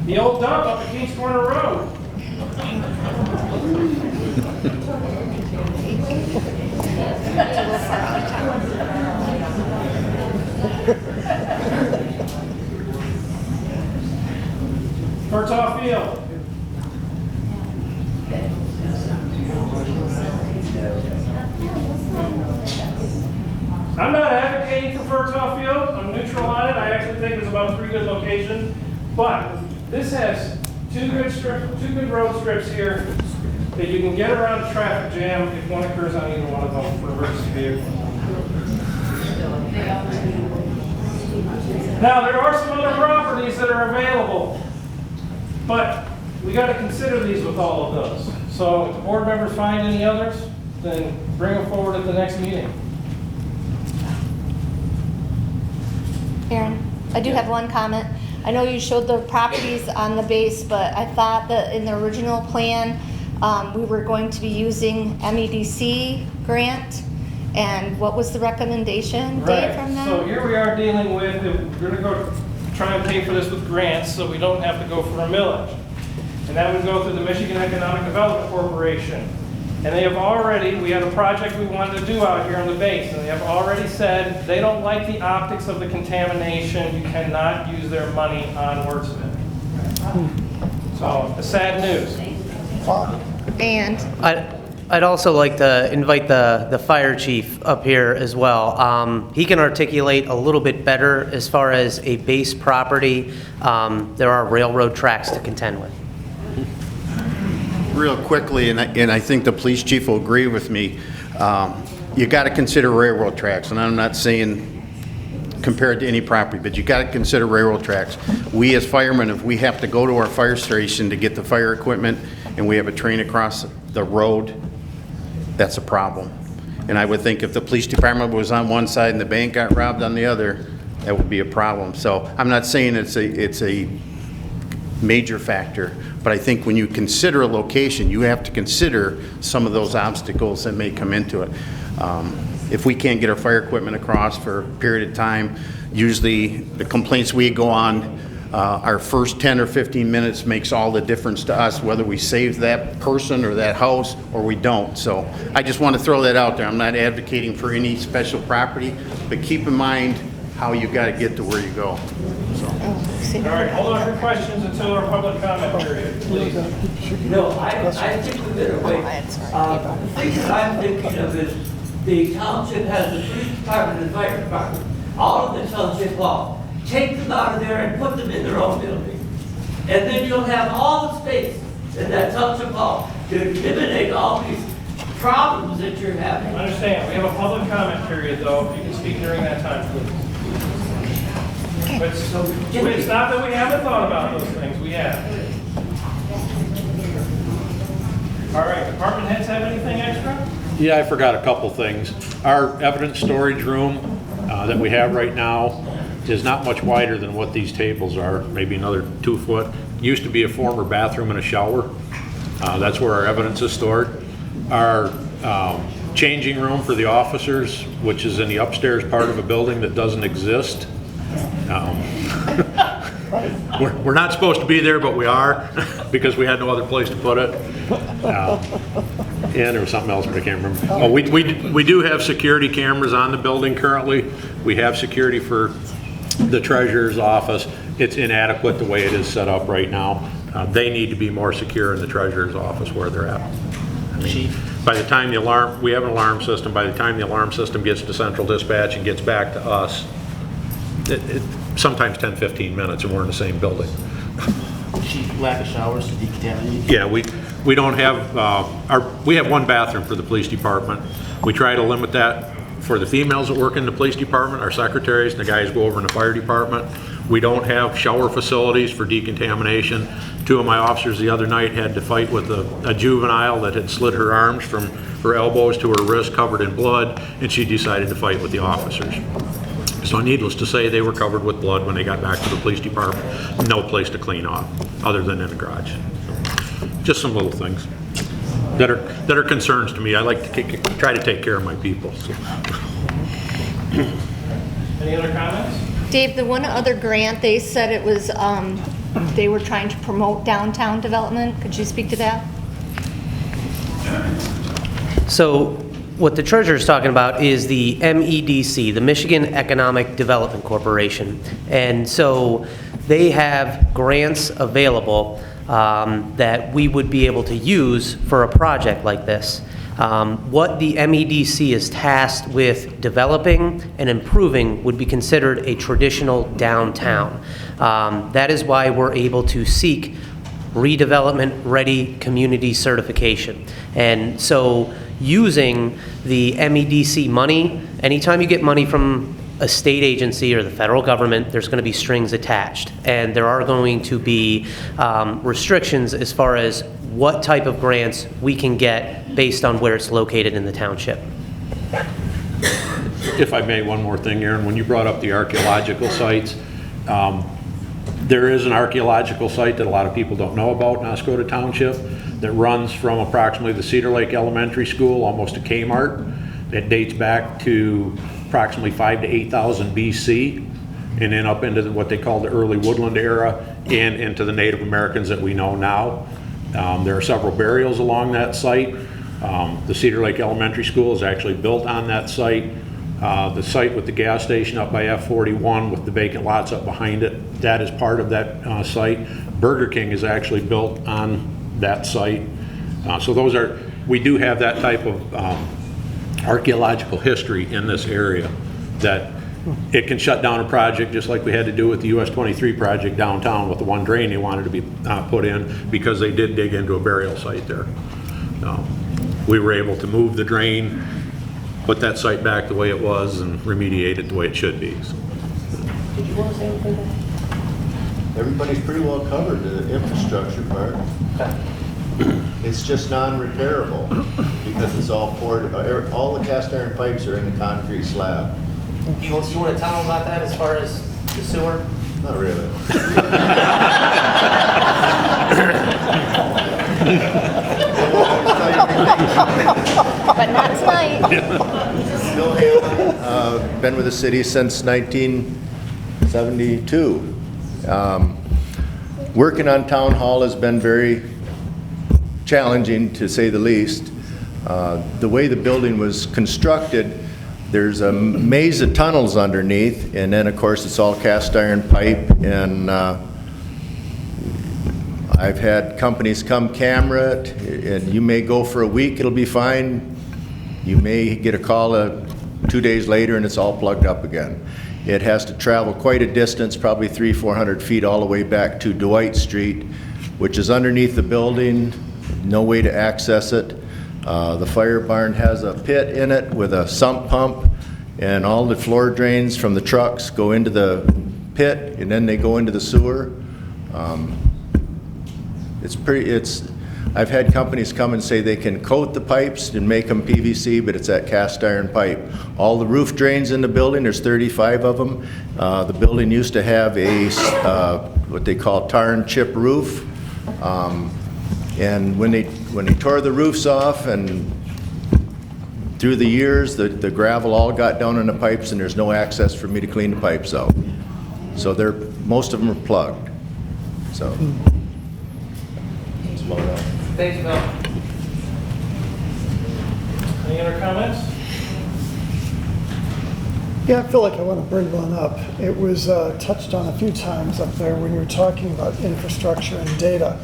The old dump up at Kings Corner Road. Furtaw Field. I'm not advocating for Furtaw Field. I'm neutral on it. I actually think there's about 3 good locations. But this has two good road strips here that you can get around a traffic jam if one occurs on either one of them for emergency vehicles. Now, there are some other properties that are available, but we got to consider these with all of those. So if the board members find any others, then bring them forward at the next meeting. Aaron, I do have one comment. I know you showed the properties on the base, but I thought that in the original plan, we were going to be using MEDC grant, And what was the recommendation, Dave, Right, from them? so here we are dealing with, we're gonna go try and pay for this with grants, so we don't have to go for a millage. And that would go through the Michigan Economic Development Corporation. And they have already, we had a project we wanted to do out here on the base, and they have already said they don't like the optics of the contamination. You cannot use their money on Wordsmith. So, sad news. And I'd also like to invite the fire chief up here as well. He can articulate a little bit better as far as a base property. There are railroad tracks to contend with. Real quickly, and I think the police chief will agree with me, you got to consider railroad tracks, and I'm not saying compared to any property, but you got to consider railroad tracks. We as firemen, if we have to go to our fire station to get the fire equipment, and we have a train across the road, that's a problem. And I would think if the police department was on one side and the bank got robbed on the other, that would be a problem. So I'm not saying it's a major factor, but I think when you consider a location, you have to consider some of those obstacles that may come into it. If we can't get our fire equipment across for a period of time, usually the complaints we go on, our first 10 or 15 minutes makes all the difference to us, whether we save that person or that house or we don't. So I just want to throw that out there. I'm not advocating for any special property, but keep in mind how you got to get to where you go. All right, hold on for questions until our public comment period, please. No, I think we're better wait. The thing that I'm thinking of is the township has the police department and fire department, all of the township law. Take them out of there and put them in their own building. And then you'll have all the space in that township law to eliminate all these problems that you're having. I understand, we have a public comment period though, if you can speak during that time, please. But it's not that we haven't thought about those things, we have. All right, department heads have anything extra? Yeah, I forgot a couple things. Our evidence storage room that we have right now is not much wider than what these tables are, maybe another 2 foot. Used to be a former bathroom and a shower. That's where our evidence is stored. Our changing room for the officers, which is in the upstairs part of a building that doesn't exist. We're not supposed to be there, but we are because we had no other place to put it. And there was something else, but I can't remember. Oh, we do have security cameras on the building currently. We have security for the treasurer's office. It's inadequate the way it is set up right now. They need to be more secure in the treasurer's office where they're at. I mean, by the time the alarm, we have an alarm system, by the time the alarm system gets to central dispatch and gets back to us, it sometimes 10, 15 minutes and we're in the same building. Lack of showers to decontaminate? Yeah, we don't have, we have one bathroom for the police department. We try to limit that for the females that work in the police department, our secretaries, and the guys go over in the fire department. We don't have shower facilities for decontamination. 2 of my officers the other night had to fight with a juvenile that had slit her arms from her elbows to her wrist covered in blood, and she decided to fight with the officers. So needless to say, they were covered with blood when they got back to the police department. No place to clean off, other than in the garage. So, just some little things that are concerns to me. I like to try to take care of my people. So. Any other comments? Dave, the one other grant, they said it was, they were trying to promote downtown development. Could you speak to that? So what the treasurer is talking about is the MEDC, the Michigan Economic Development Corporation. And so they have grants available that we would be able to use for a project like this. What the MEDC is tasked with developing and improving would be considered a traditional downtown. That is why we're able to seek redevelopment-ready community certification. And so using the MEDC money, anytime you get money from a state agency or the federal government, there's going to be strings attached. And there are going to be restrictions as far as what type of grants we can get based on where it's located in the township. If I may, one more thing, Aaron, when you brought up the archaeological sites, there is an archaeological site that a lot of people don't know about in Oscoda Township that runs from approximately the Cedar Lake Elementary School almost to Kmart. It dates back to approximately 5,000 to 8,000 BC, and then up into what they call the early woodland era and into the Native Americans that we know now. There are several burials along that site. The Cedar Lake Elementary School is actually built on that site. The site with the gas station up by F41 with the vacant lots up behind it, that is part of that site. Burger King is actually built on that site. So we do have that type of archaeological history in this area that it can shut down a project just like we had to do with the US 23 project downtown with the one drain they wanted to be put in because they did dig into a burial site there. We were able to move the drain, put that site back the way it was, and remediate it the way it should be. So. Did you want to say anything? Everybody's pretty well covered the infrastructure part. It's just non-repairable because it's all poured. All the cast iron pipes are in the concrete slab. You want to tell them about that as far as the sewer? Not really. But not tonight. Bill Halen, been with the city since 1972. Working on Town Hall has been very challenging, to say the least. The way the building was constructed, there's a maze of tunnels underneath, and then of course it's all cast iron pipe, and I've had companies come camera it, and you may go for a week, it'll be fine. You may get a call 2 days later and it's all plugged up again. It has to travel quite a distance, probably 300-400 feet, all the way back to Dwight Street, which is underneath the building, no way to access it. The fire barn has a pit in it with a sump pump, and all the floor drains from the trucks go into the pit, and then they go into the sewer. I've had companies come and say they can coat the pipes and make them PVC, but it's that cast iron pipe. All the roof drains in the building, there's 35 of them. The building used to have a what they call tar and chip roof. And when they tore the roofs off, and through the years, the gravel all got down in the pipes, and there's no access for me to clean the pipes out. So most of them are plugged. So. Thanks, Bill. Any other comments? Yeah, I feel like I want to bring one up. It was touched on a few times up there when you were talking about infrastructure and data.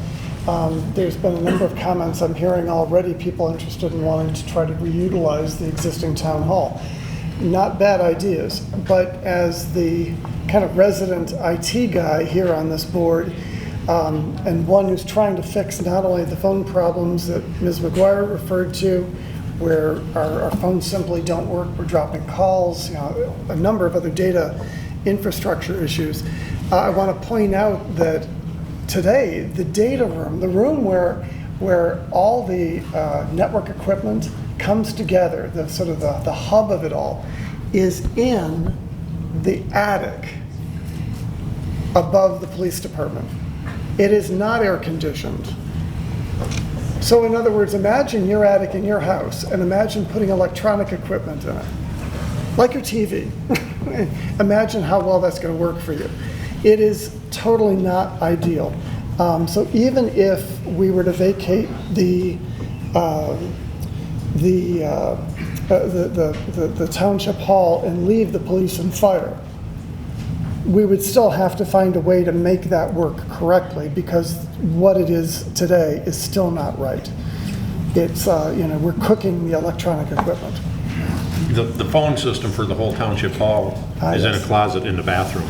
There's been a number of comments I'm hearing already, people interested in wanting to try to reutilize the existing town hall. Not bad ideas, but as the kind of resident IT guy here on this board, and one who's trying to fix not only the phone problems that Ms. McGuire referred to, where our phones simply don't work, we're dropping calls, a number of other data infrastructure issues. I want to point out that today, the data room, the room where all the network equipment comes together, the sort of the hub of it all, is in the attic above the police department. It is not air conditioned. So in other words, imagine your attic in your house and imagine putting electronic equipment in it, like your TV. Imagine how well that's going to work for you. It is totally not ideal. So even if we were to vacate the township hall and leave the police and fire, we would still have to find a way to make that work correctly, because what it is today is still not right. It's, we're cooking the electronic equipment. The phone system for the whole township hall is in a closet in the bathroom.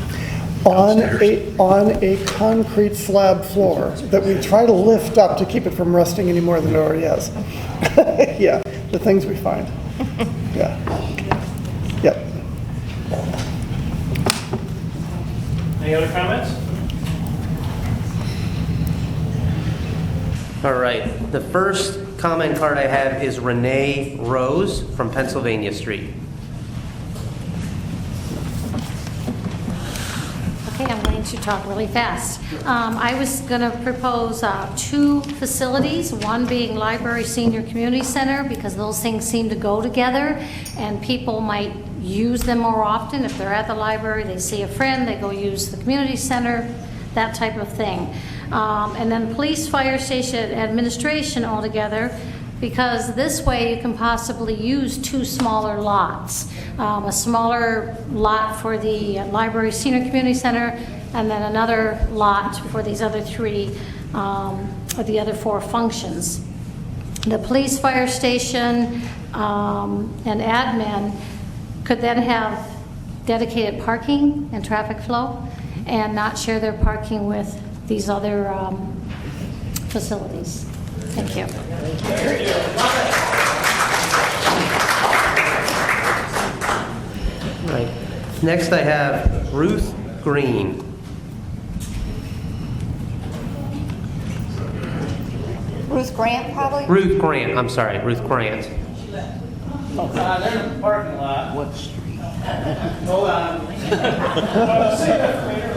On a concrete slab floor that we try to lift up to keep it from rusting any more than it already is. Yeah, the things we find. Yeah. Yep. Any other comments? All right. The first comment card I have is Renee Rose from Pennsylvania Street. Okay, Okay, I'm going to talk really fast. I was going to propose 2 facilities, one being library, senior community center, because those things seem to go together, and people might use them more often. If they're at the library, they see a friend, they go use the community center, that type of thing. And then police, fire station, administration all together, because this way you can possibly use 2 smaller lots. A smaller lot for the library, senior community center, and then another lot for these other 3, or the other 4 functions. The police, fire station, and admin could then have dedicated parking and traffic flow and not share their parking with these other facilities. Thank you. Right. Next, I have Ruth Green. Ruth Grant, probably? Ruth Grant, I'm sorry, Ruth Grant. They're in the parking lot. What street? Hold on.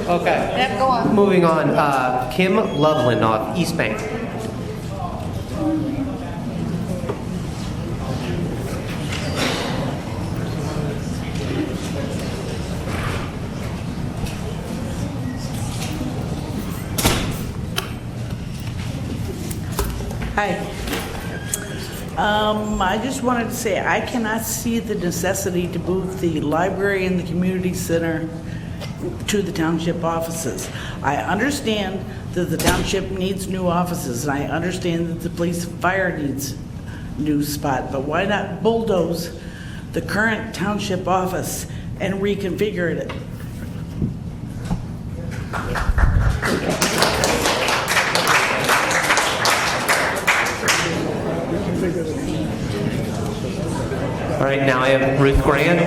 Okay. Yep, go on. Moving on, Kim Loveland off East Bank. Hi. I just wanted to say, I cannot see the necessity to move the library and the community center to the township offices. I understand that the township needs new offices, and I understand that the police and fire needs a new spot, but why not bulldoze the current township office and reconfigure it? All right, now I have Ruth Grant.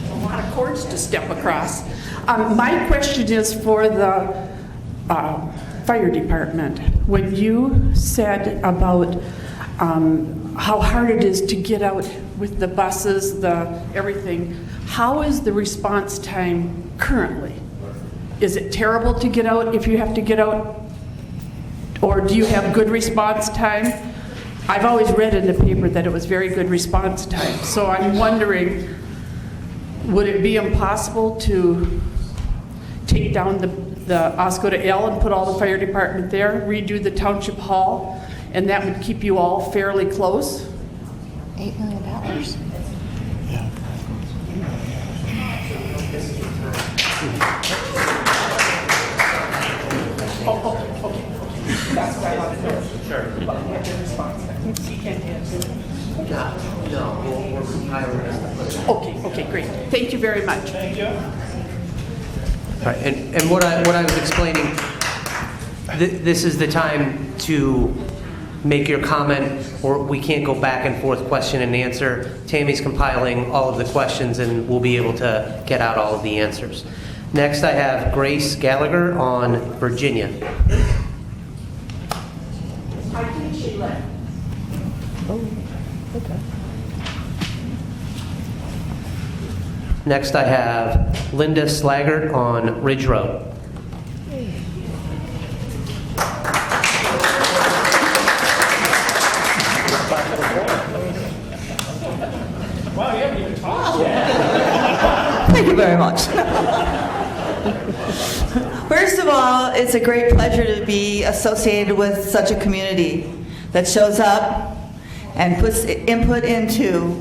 A lot of cords to step across. My question is for the fire department. When you said about how hard it is to get out with the buses, the everything, how is the response time currently? Is it terrible to get out if you have to get out? Or do you have good response time? I've always read in the paper that it was very good response time. So I'm wondering, would it be impossible to take down the Oscoda L and put all the fire department there, redo the township hall, and that would keep you all fairly close? $8 million. That's what I wanted to know. Sure. But we have the response time. You can't answer. No, we're compiling this. Okay, great. Thank you very much. Thank you. All right, and what I was explaining, this is the time to make your comment, or we can't go back and forth question and answer. Tammy's compiling all of the questions, and we'll be able to get out all of the answers. Next, I have Grace Gallagher on Virginia. I think she left. Oh, okay. Next, I have Linda Slaggert on Ridge Road. Wow, you haven't even talked Thank you very much. First of all, it's a great pleasure to be associated with such a community that shows up and puts input into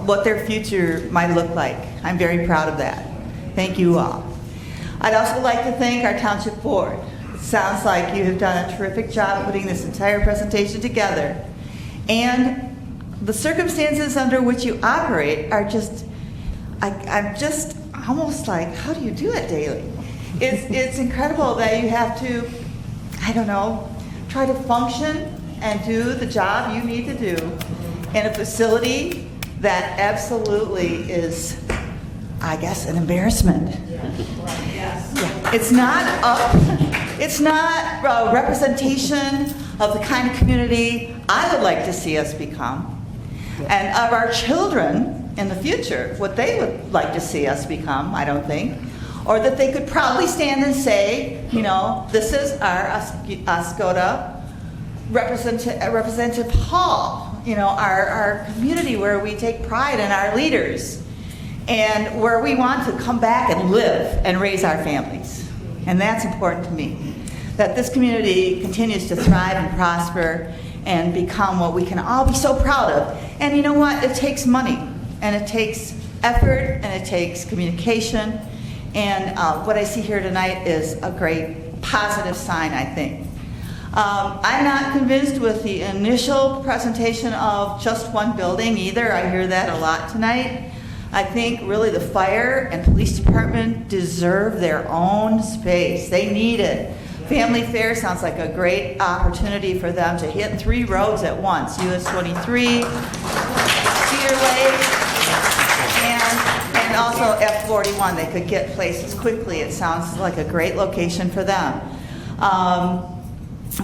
what their future might look like. I'm very proud of that. Thank you all. I'd also like to thank our township board. It sounds like you have done a terrific job putting this entire presentation together. And the circumstances under which you operate are just, I'm just almost like, how do you do it daily? It's incredible that you have to, I don't know, try to function and do the job you need to do in a facility that absolutely is, I guess, an embarrassment. Yeah. It's not a representation of the kind of community I would like to see us become, and of our children in the future, what they would like to see us become, I don't think, or that they could proudly stand and say, you know, this is our Oscoda Representative Hall, you know, our community where we take pride in our leaders and where we want to come back and live and raise our families. And that's important to me, that this community continues to thrive and prosper and become what we can all be so proud of. And you know what? It takes money, and it takes effort, and it takes communication. And what I see here tonight is a great positive sign, I think. I'm not convinced with the initial presentation of just one building either. I hear that a lot tonight. I think really the fire and police department deserve their own space. They need it. Family Fair sounds like a great opportunity for them to hit 3 roads at once, US 23, Cedar Lake, and also F41. They could get places quickly. It sounds like a great location for them.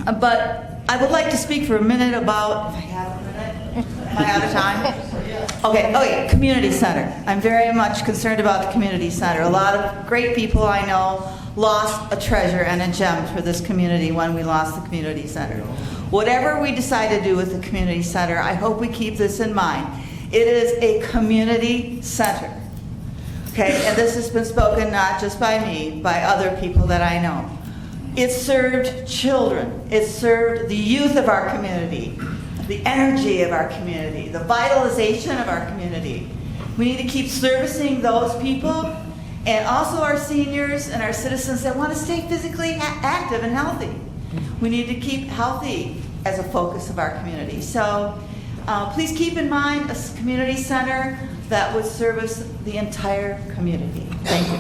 But I would like to speak for a minute about, if I have a minute, am I out of time? Okay, community center. I'm very much concerned about the community center. A lot of great people I know lost a treasure and a gem for this community when we lost the community center. Whatever we decide to do with the community center, I hope we keep this in mind. It is a community center. Okay, and this has been spoken not just by me, by other people that I know. It served children. It served the youth of our community, the energy of our community, the vitalization of our community. We need to keep servicing those people and also our seniors and our citizens that want to stay physically active and healthy. We need to keep healthy as a focus of our community. So please keep in mind a community center that would service the entire community. Thank you.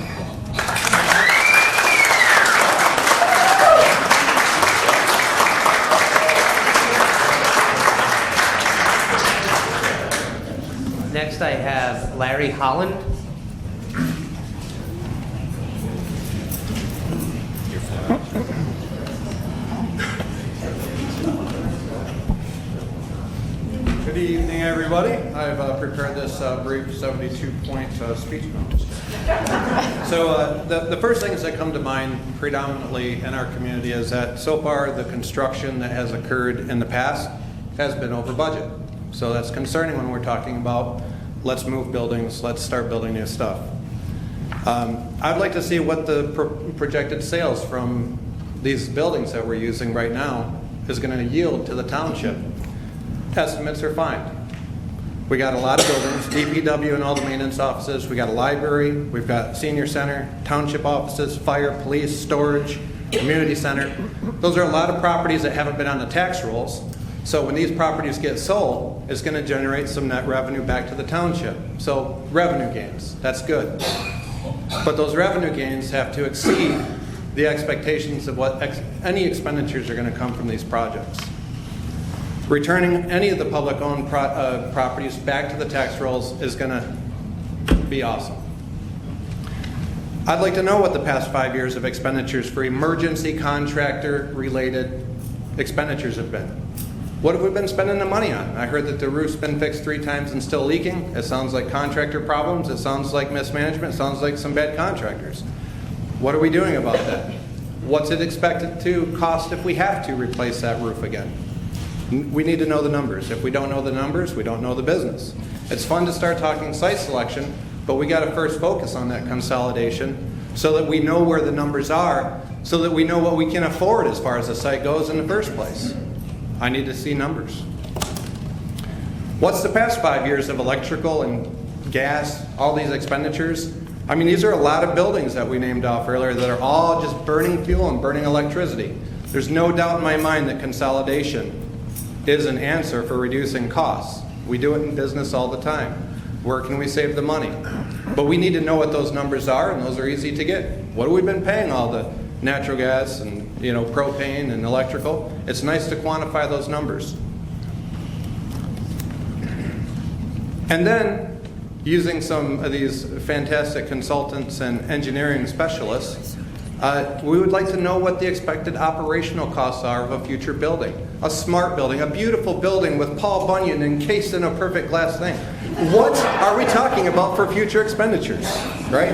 Next, I have Larry Holland. Good evening, everybody. I've prepared this brief 72-point speech. So the first things that come to mind predominantly in our community is that so far the construction that has occurred in the past has been over budget. So that's concerning when we're talking about let's move buildings, let's start building new stuff. I'd like to see what the projected sales from these buildings that we're using right now is going to yield to the township. Estimates are fine. We got a lot of buildings, DPW and all the maintenance offices. We got a library, we've got senior center, township offices, fire, police, storage, community center. Those are a lot of properties that haven't been on the tax rolls. So when these properties get sold, it's going to generate some net revenue back to the township. So revenue gains, that's good. But those revenue gains have to exceed the expectations of what any expenditures are going to come from these projects. Returning any of the public-owned properties back to the tax rolls is going to be awesome. I'd like to know what the past 5 years of expenditures for emergency contractor-related expenditures have been. What have we been spending the money on? I heard that the roof's been fixed 3 times and still leaking. It sounds like contractor problems. It sounds like mismanagement. It sounds like some bad contractors. What are we doing about that? What's it expected to cost if we have to replace that roof again? We need to know the numbers. If we don't know the numbers, we don't know the business. It's fun to start talking site selection, but we got to first focus on that consolidation so that we know where the numbers are, so that we know what we can afford as far as the site goes in the first place. I need to see numbers. What's the past 5 years of electrical and gas, all these expenditures? I mean, these are a lot of buildings that we named off earlier that are all just burning fuel and burning electricity. There's no doubt in my mind that consolidation is an answer for reducing costs. We do it in business all the time. Where can we save the money? But we need to know what those numbers are, and those are easy to get. What have we been paying all the natural gas and propane and electrical? It's nice to quantify those numbers. And then, using some of these fantastic consultants and engineering specialists, We would like to know what the expected operational costs are of a future building. A smart building, a beautiful building with Paul Bunyan encased in a perfect glass thing. What are we talking about for future expenditures, right?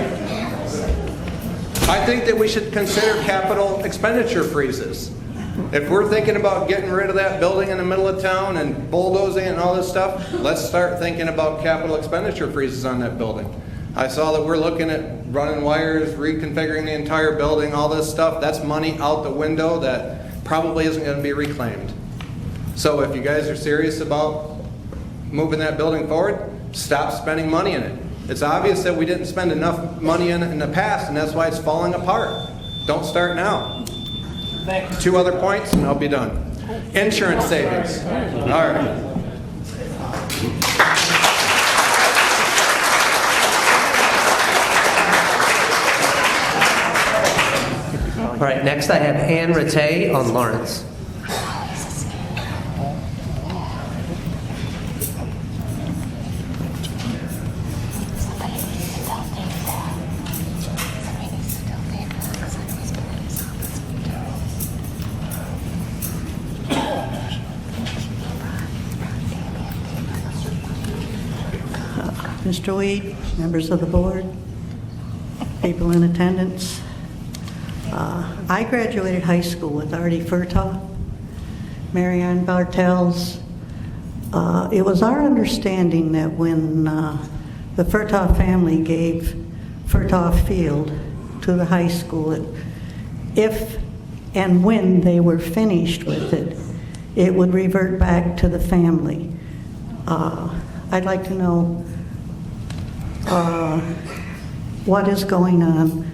I think that we should consider capital expenditure freezes. If we're thinking about getting rid of that building in the middle of town and bulldozing it and all this stuff, let's start thinking about capital expenditure freezes on that building. I saw that we're looking at running wires, reconfiguring the entire building, all this stuff. That's money out the window that probably isn't going to be reclaimed. So if you guys are serious about moving that building forward, stop spending money in it. It's obvious that we didn't spend enough money in it in the past, and that's why it's falling apart. Don't start now. Thank you. 2 other points, and I'll be done. Insurance savings. All right. All right, next I have Ann Rattay on Lawrence. Mr. Weed, members of the board, people in attendance. I graduated high school with Artie Furtaw, Marianne Bartels. It was our understanding that when the Furtaw family gave Furtaw Field to the high school, if and when they were finished with it, it would revert back to the family. I'd like to know what is going on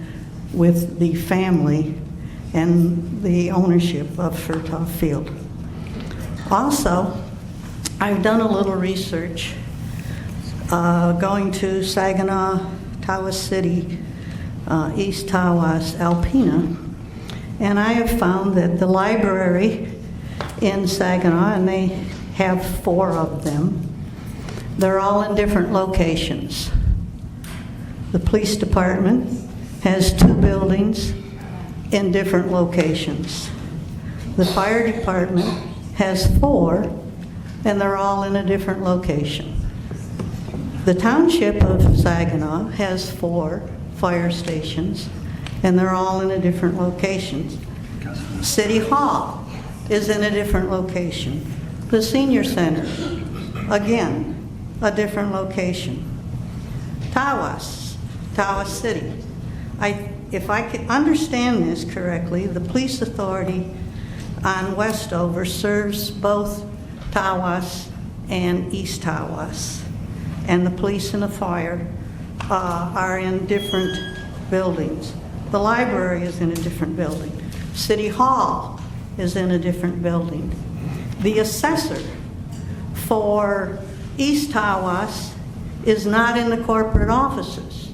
with the family and the ownership of Furtaw Field. Also, I've done a little research going to Saginaw, Tawas City, East Tawas, Alpena, and I have found that the library in Saginaw, and they have 4 of them, they're all in different locations. The police department has 2 buildings in different locations. The fire department has 4, and they're all in a different location. The township of Saginaw has 4 fire stations, and they're all in a different location. City Hall is in a different location. The senior center, again, a different location. Tawas City. If I can understand this correctly, the police authority on Westover serves both Tawas and East Tawas, and the police and the fire are in different buildings. The library is in a different building. City Hall is in a different building. The assessor for East Tawas is not in the corporate offices.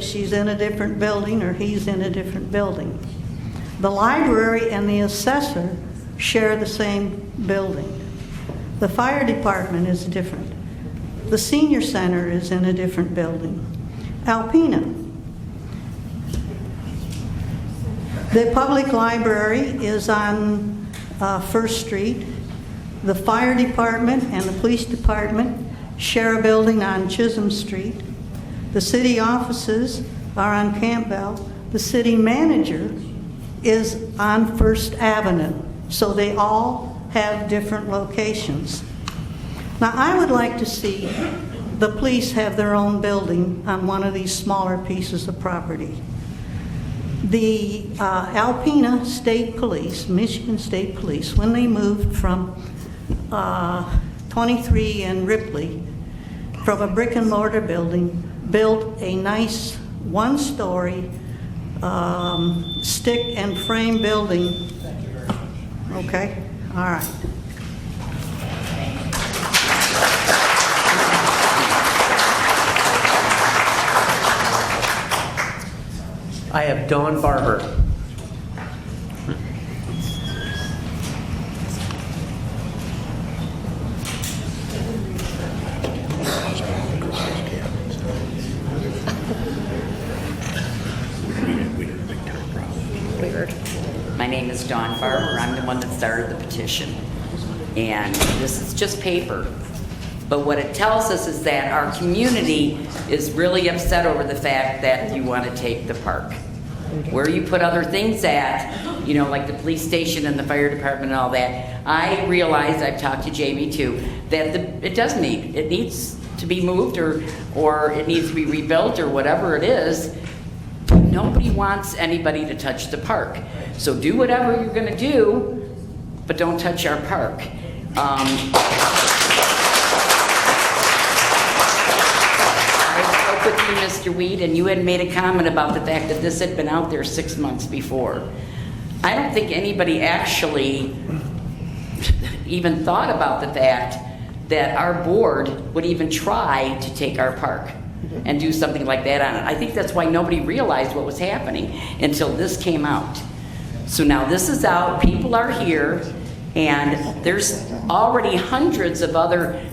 She's in a different building, or he's in a different building. The library and the assessor share the same building. The fire department is different. The senior center is in a different building. Alpena. The public library is on First Street. The fire department and the police department share a building on Chisholm Street. The city offices are on Campbell. The city manager is on First Avenue. So they all have different locations. Now, I would like to see the police have their own building on one of these smaller pieces of property. The Alpena State Police, Michigan State Police, when they moved from 23 and Ripley, from a brick and mortar building, built a nice 1-story stick and frame building. Okay, all right. I have Dawn Barber. record. My name is Dawn Barber. I'm the one that started the petition. And this is just paper. But what it tells us is that our community is really upset over the fact that you want to take the park. Where you put other things at, you know, like the police station and the fire department and all that, I realize, I've talked to Jamie too, that it needs to be moved or it needs to be rebuilt or whatever it is. Nobody wants anybody to touch the park. So do whatever you're gonna do, but don't touch our park. I spoke with you, Mr. Weed, and you had made a comment about the fact that this had been out there 6 months before. I don't think anybody actually even thought about the fact that our board would even try to take our park and do something like that on it. I think that's why nobody realized what was happening until this came out. So now this is out, people are here, and there's already hundreds of other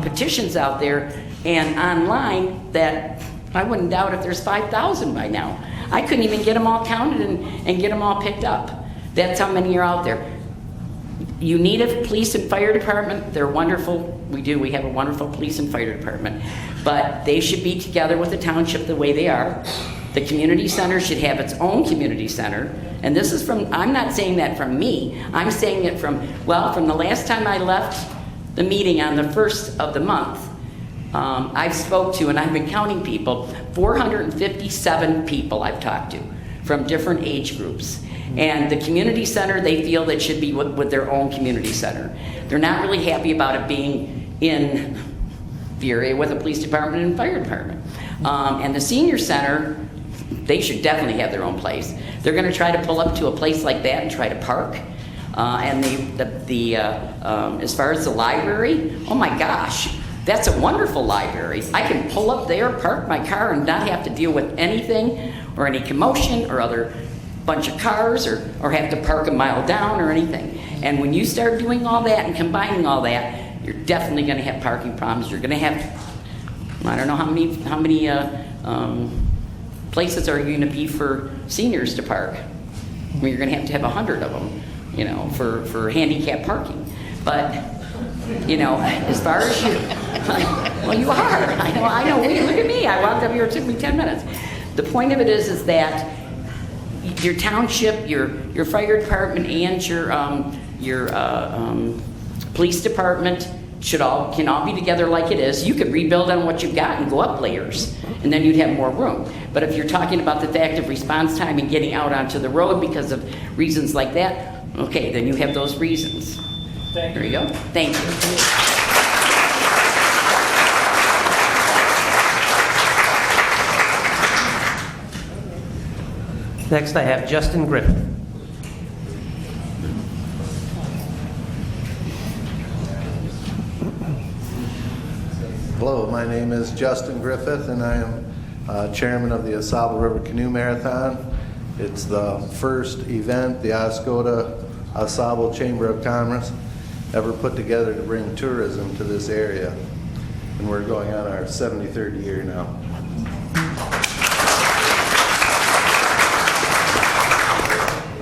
petitions out there and online that I wouldn't doubt if there's 5,000 by now. I couldn't even get them all counted and get them all picked up. That's how many are out there. You need a police and fire department. They're wonderful. We do. We have a wonderful police and fire department. But they should be together with the township the way they are. The community center should have its own community center. And this is from, I'm not saying that from me. I'm saying it from the last time I left the meeting on the 1st of the month, I've spoke to, and I've been counting people, 457 people I've talked to from different age groups. And the community center, they feel that should be with their own community center. They're not really happy about it being in the area with a police department and fire department. And the senior center, they should definitely have their own place. They're gonna try to pull up to a place like that and try to park. And as far as the library, oh my gosh, that's a wonderful library. I can pull up there, park my car, and not have to deal with anything or any commotion or other bunch of cars or have to park a mile down or anything. And when you start doing all that and combining all that, you're definitely going to have parking problems. You're going to have, I don't know how many places are you going to be for seniors to park. I mean, you're going to have 100 of them, you know, for handicap parking. But, you know, as far as you, well, you are. I know. Look at me. I walked up here. It took me 10 minutes. The point of it is that your township, your fire department, and your police department can all be together like it is. You could rebuild on what you've got and go up layers, and then you'd have more room. But if you're talking about the fact of response time and getting out onto the road because of reasons like that, okay, then you have those reasons. There you go. Thank you. Next, I have Justin Griffith. Hello, my name is Justin Griffith, and I am chairman of the Oscoda River Canoe Marathon. It's the first event the Oscoda Oscoda Chamber of Commerce ever put together to bring tourism to this area, and we're going on our 73rd year now.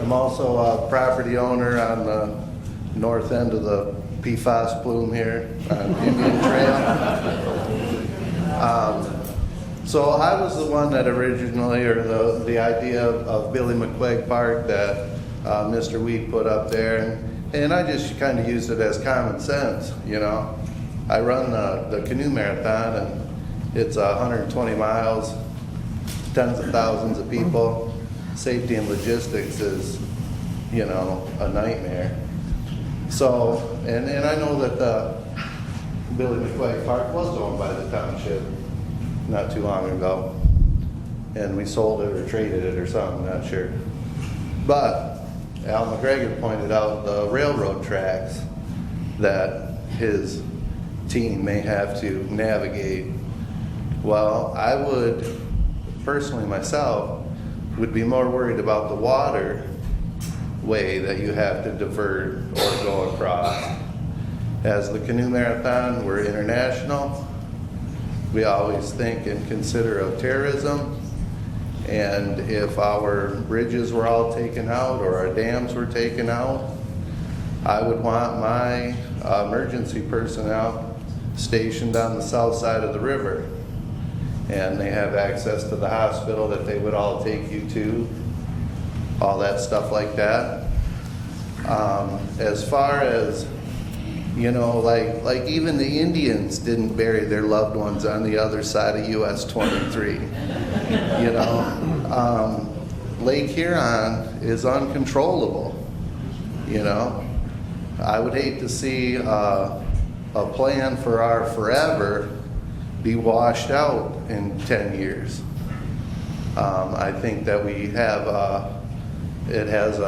I'm also a property owner on the north end of the PFAS plume here on Indian Trail. So I was the one that originally, or the idea of Billy McQuaig Park that Mr. Weed put up there, and I just kind of used it as common sense, you know. I run the canoe marathon, and it's 120 miles, tens of thousands of people. Safety and logistics is, you know, a nightmare. So, and I know that Billy McQuaig Park was owned by the township not too long ago, and we sold it or traded it or something, not sure. But Al McGregor pointed out the railroad tracks that his team may have to navigate. Well, I would, personally myself, would be more worried about the water way that you have to divert or go across. As the canoe marathon, we're international. We always think and consider of terrorism, And if our bridges were all taken out or our dams were taken out, I would want my emergency personnel stationed on the south side of the river. And they have access to the hospital that they would all take you to, all that stuff like that. As far as, you know, like even the Indians didn't bury their loved ones on the other side of US 23. You know, Lake Huron is uncontrollable. You know, I would hate to see a plan for our forever be washed out in 10 years. I think that we have, it has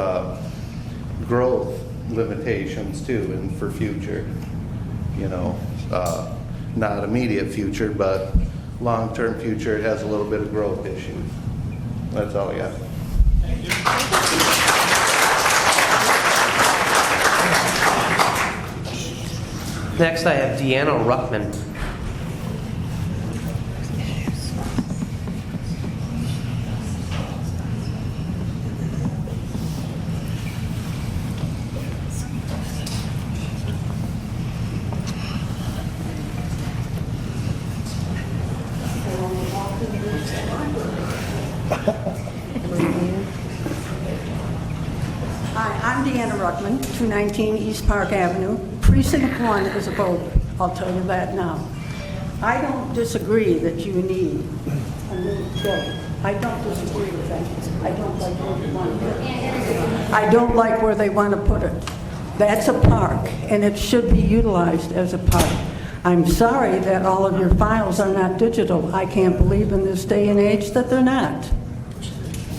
growth limitations too, and for future, you know, not immediate future, but long-term future, it has a little bit of growth issues. That's all I got. Thank you. Next, I have Deanna Ruckman. Hi, I'm Deanna Ruckman, 219 East Park Avenue. Precinct 1 is a voter, I'll tell you that now. I don't disagree that you need a new building. I don't disagree with that. I don't like where they want to put it. I don't like where they want to put it. That's a park, and it should be utilized as a park. I'm sorry that all of your files are not digital. I can't believe in this day and age that they're not.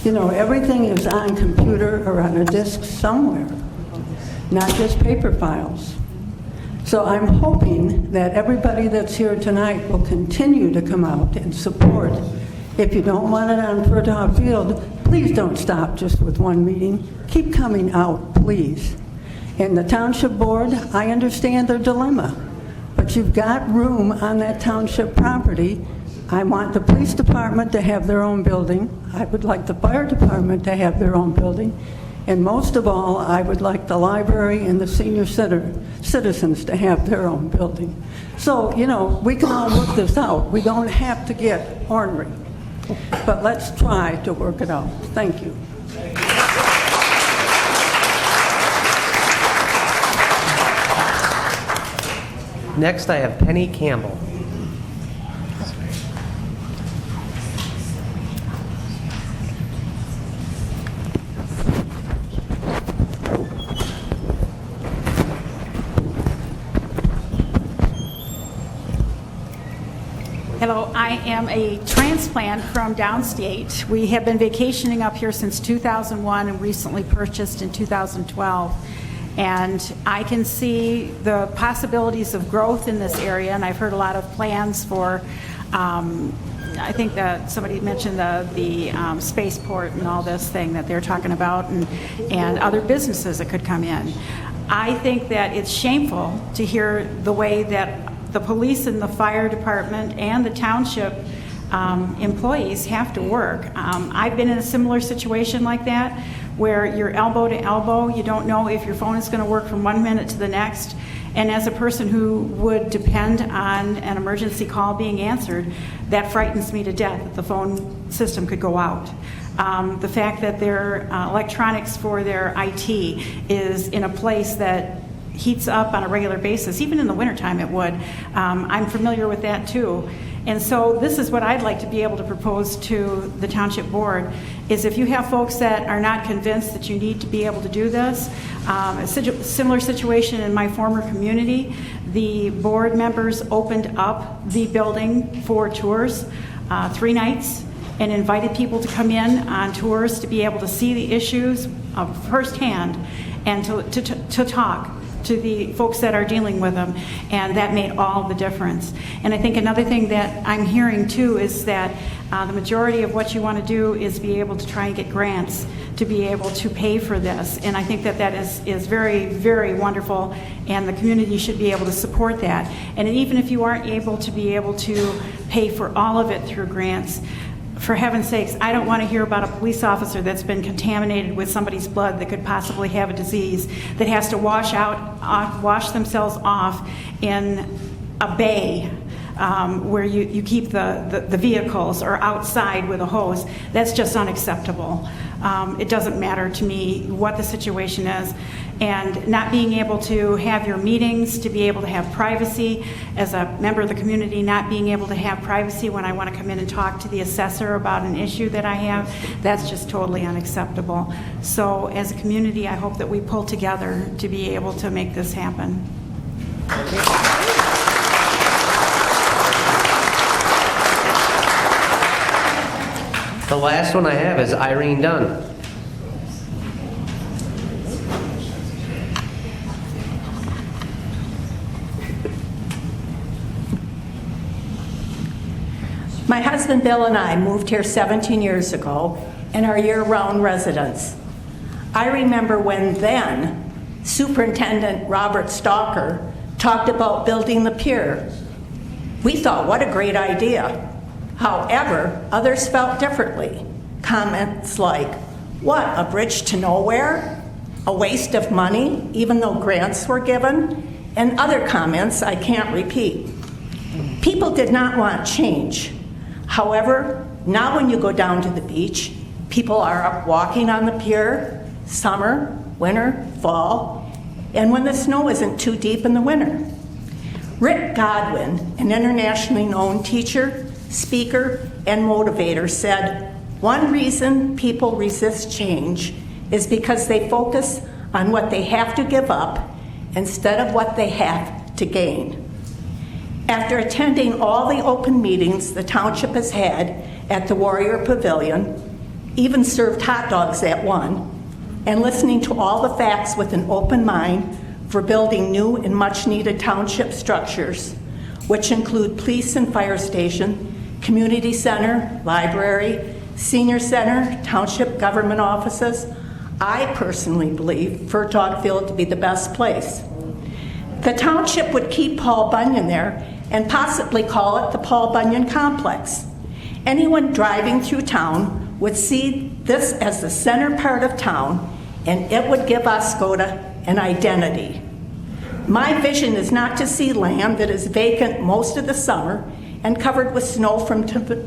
You know, everything is on computer or on a disk somewhere, not just paper files. So I'm hoping that everybody that's here tonight will continue to come out and support. If you don't want it on Fertile Field, please don't stop just with one meeting. Keep coming out, please. And the Township Board, I understand their dilemma, but you've got room on that township property. I want the police department to have their own building. I would like the fire department to have their own building. And most of all, I would like the library and the senior citizens to have their own building. So, you know, we can all work this out. We don't have to get ornery. But let's try to work it out. Thank you. Next, I have Penny Campbell. Hello, I am a transplant from downstate. We have been vacationing up here since 2001 and recently purchased in 2012. And I can see the possibilities of growth in this area, and I've heard a lot of plans for, I think that somebody mentioned the spaceport and all this thing that they're talking about, and other businesses that could come in. I think that it's shameful to hear the way that the police and the fire department and the township employees have to work. I've been in a similar situation like that, where you're elbow to elbow. You don't know if your phone is going to work from 1 minute to the next. And as a person who would depend on an emergency call being answered, that frightens me to death that the phone system could go out. The fact that their electronics for their IT is in a place that heats up on a regular basis, even in the wintertime it would. I'm familiar with that too. And so this is what I'd like to be able to propose to the Township Board, is if you have folks that are not convinced that you need to be able to do this, a similar situation in my former community, the board members opened up the building for tours 3 nights and invited people to come in on tours to be able to see the issues firsthand and to talk to the folks that are dealing with them, and that made all the difference. And I think another thing that I'm hearing too is that the majority of what you want to do is be able to try and get grants to be able to pay for this, and I think that that is very, very wonderful, and the community should be able to support that. And even if you aren't able to be able to pay for all of it through grants, for heaven's sakes, I don't want to hear about a police officer that's been contaminated with somebody's blood that could possibly have a disease, that has to wash themselves off in a bay where you keep the vehicles, or outside with a hose. That's just unacceptable. It doesn't matter to me what the situation is. And not being able to have your meetings, to be able to have privacy as a member of the community, not being able to have privacy when I want to come in and talk to the assessor about an issue that I have, that's just totally unacceptable. So as a community, I hope that we pull together to be able to make this happen. The last one I have is Irene Dunn. My husband Bill and I moved here 17 years ago and are year-round residents. I remember when then Superintendent Robert Stalker talked about building the pier. We thought, what a great idea. However, others felt differently. Comments like, what, a bridge to nowhere? A waste of money, even though grants were given? And other comments I can't repeat. People did not want change. However, now when you go down to the beach, people are up walking on the pier, summer, winter, fall, and when the snow isn't too deep in the winter. Rick Godwin, an internationally known teacher, speaker, and motivator, said, one reason people resist change is because they focus on what they have to give up instead of what they have to gain. After attending all the open meetings the township has had at the Warrior Pavilion, even served hot dogs at one, and listening to all the facts with an open mind for building new and much-needed township structures, which include police and fire station, community center, library, senior center, township government offices, I personally believe Furtog Field to be the best place. The township would keep Paul Bunyan there and possibly call it the Paul Bunyan Complex. Anyone driving through town would see this as the center part of town, and it would give Oscoda an identity. My vision is not to see land that is vacant most of the summer and covered with snow from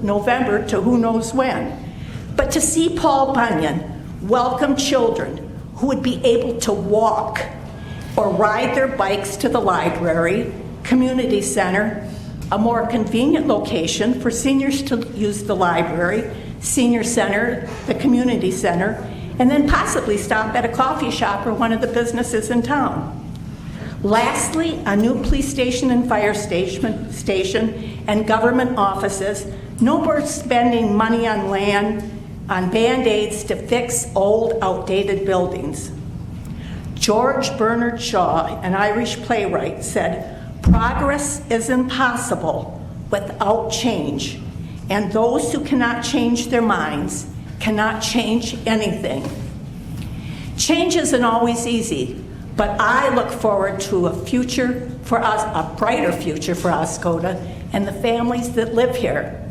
November to who knows when, but to see Paul Bunyan welcome children who would be able to walk or ride their bikes to the library, community center, a more convenient location for seniors to use the library, senior center, the community center, and then possibly stop at a coffee shop or one of the businesses in town. Lastly, a new police station and fire station and government offices. No more spending money on land, on Band-Aids to fix old, outdated buildings. George Bernard Shaw, an Irish playwright, said, progress is impossible without change, and those who cannot change their minds cannot change anything. Change isn't always easy, but I look forward to a future for us, a brighter future for Oscoda and the families that live here.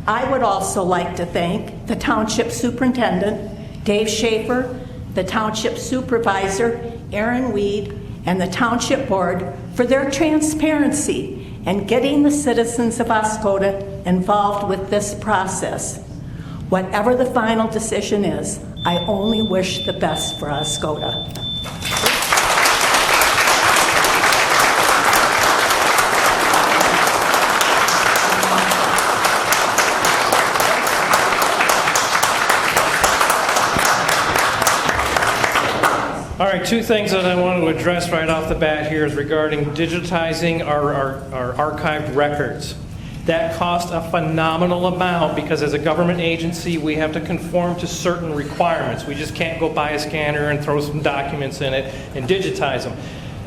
I would also like to thank the Township Superintendent, Dave Schaefer, the Township Supervisor, Aaron Weed, and the Township Board for their transparency and getting the citizens of Oscoda involved with this process. Whatever the final decision is, I only wish the best for Oscoda. All right, two things that I want to address right off the bat here is regarding digitizing our archived records. That costs a phenomenal amount because as a government agency, we have to conform to certain requirements. We just can't go buy a scanner and throw some documents in it and digitize them.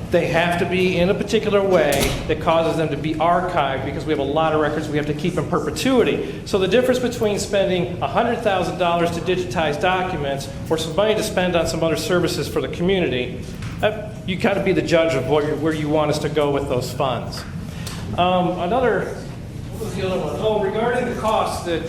They have to be in a particular way that causes them to be archived because we have a lot of records we have to keep in perpetuity. So the difference between spending $100,000 to digitize documents or some money to spend on some other services for the community, you got to be the judge of where you want us to go with those funds. Another the other one? Oh, regarding the costs that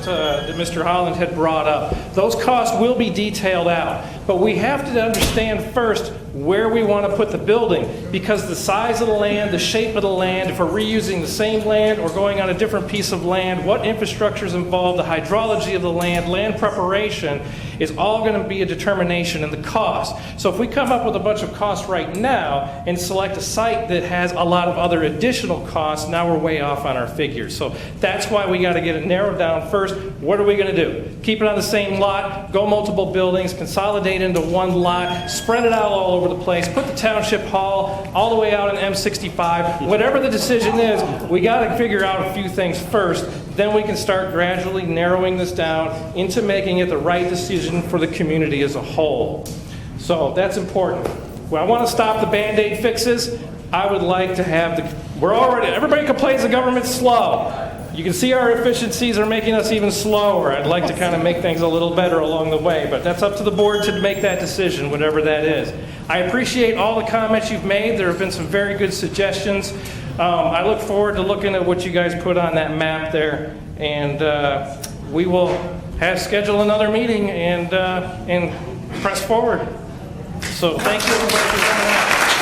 Mr. Holland had brought up, those costs will be detailed out. But we have to understand first where we want to put the building, because the size of the land, the shape of the land, if we're reusing the same land or going on a different piece of land, what infrastructure is involved, the hydrology of the land preparation, is all going to be a determination in the cost. So if we come up with a bunch of costs right now and select a site that has a lot of other additional costs, now we're way off on our figures. So that's why we got to get it narrowed down first. What are we going to do? Keep it on the same lot, go multiple buildings, consolidate into one lot, spread it out all over the place, put the township hall all the way out in M65. Whatever the decision is, we got to figure out a few things first. Then we can start gradually narrowing this down into making it the right decision for the community as a whole. So that's important. Well, I want to stop the Band-Aid fixes. I would like to have everybody complains the government's slow. You can see our efficiencies are making us even slower. I'd like to kind of make things a little better along the way, but that's up to the board to make that decision, whatever that is. I appreciate all the comments you've made. There have been some very good suggestions. I look forward to looking at what you guys put on that map there, and we will schedule another meeting and press forward. So thank you everybody for coming out.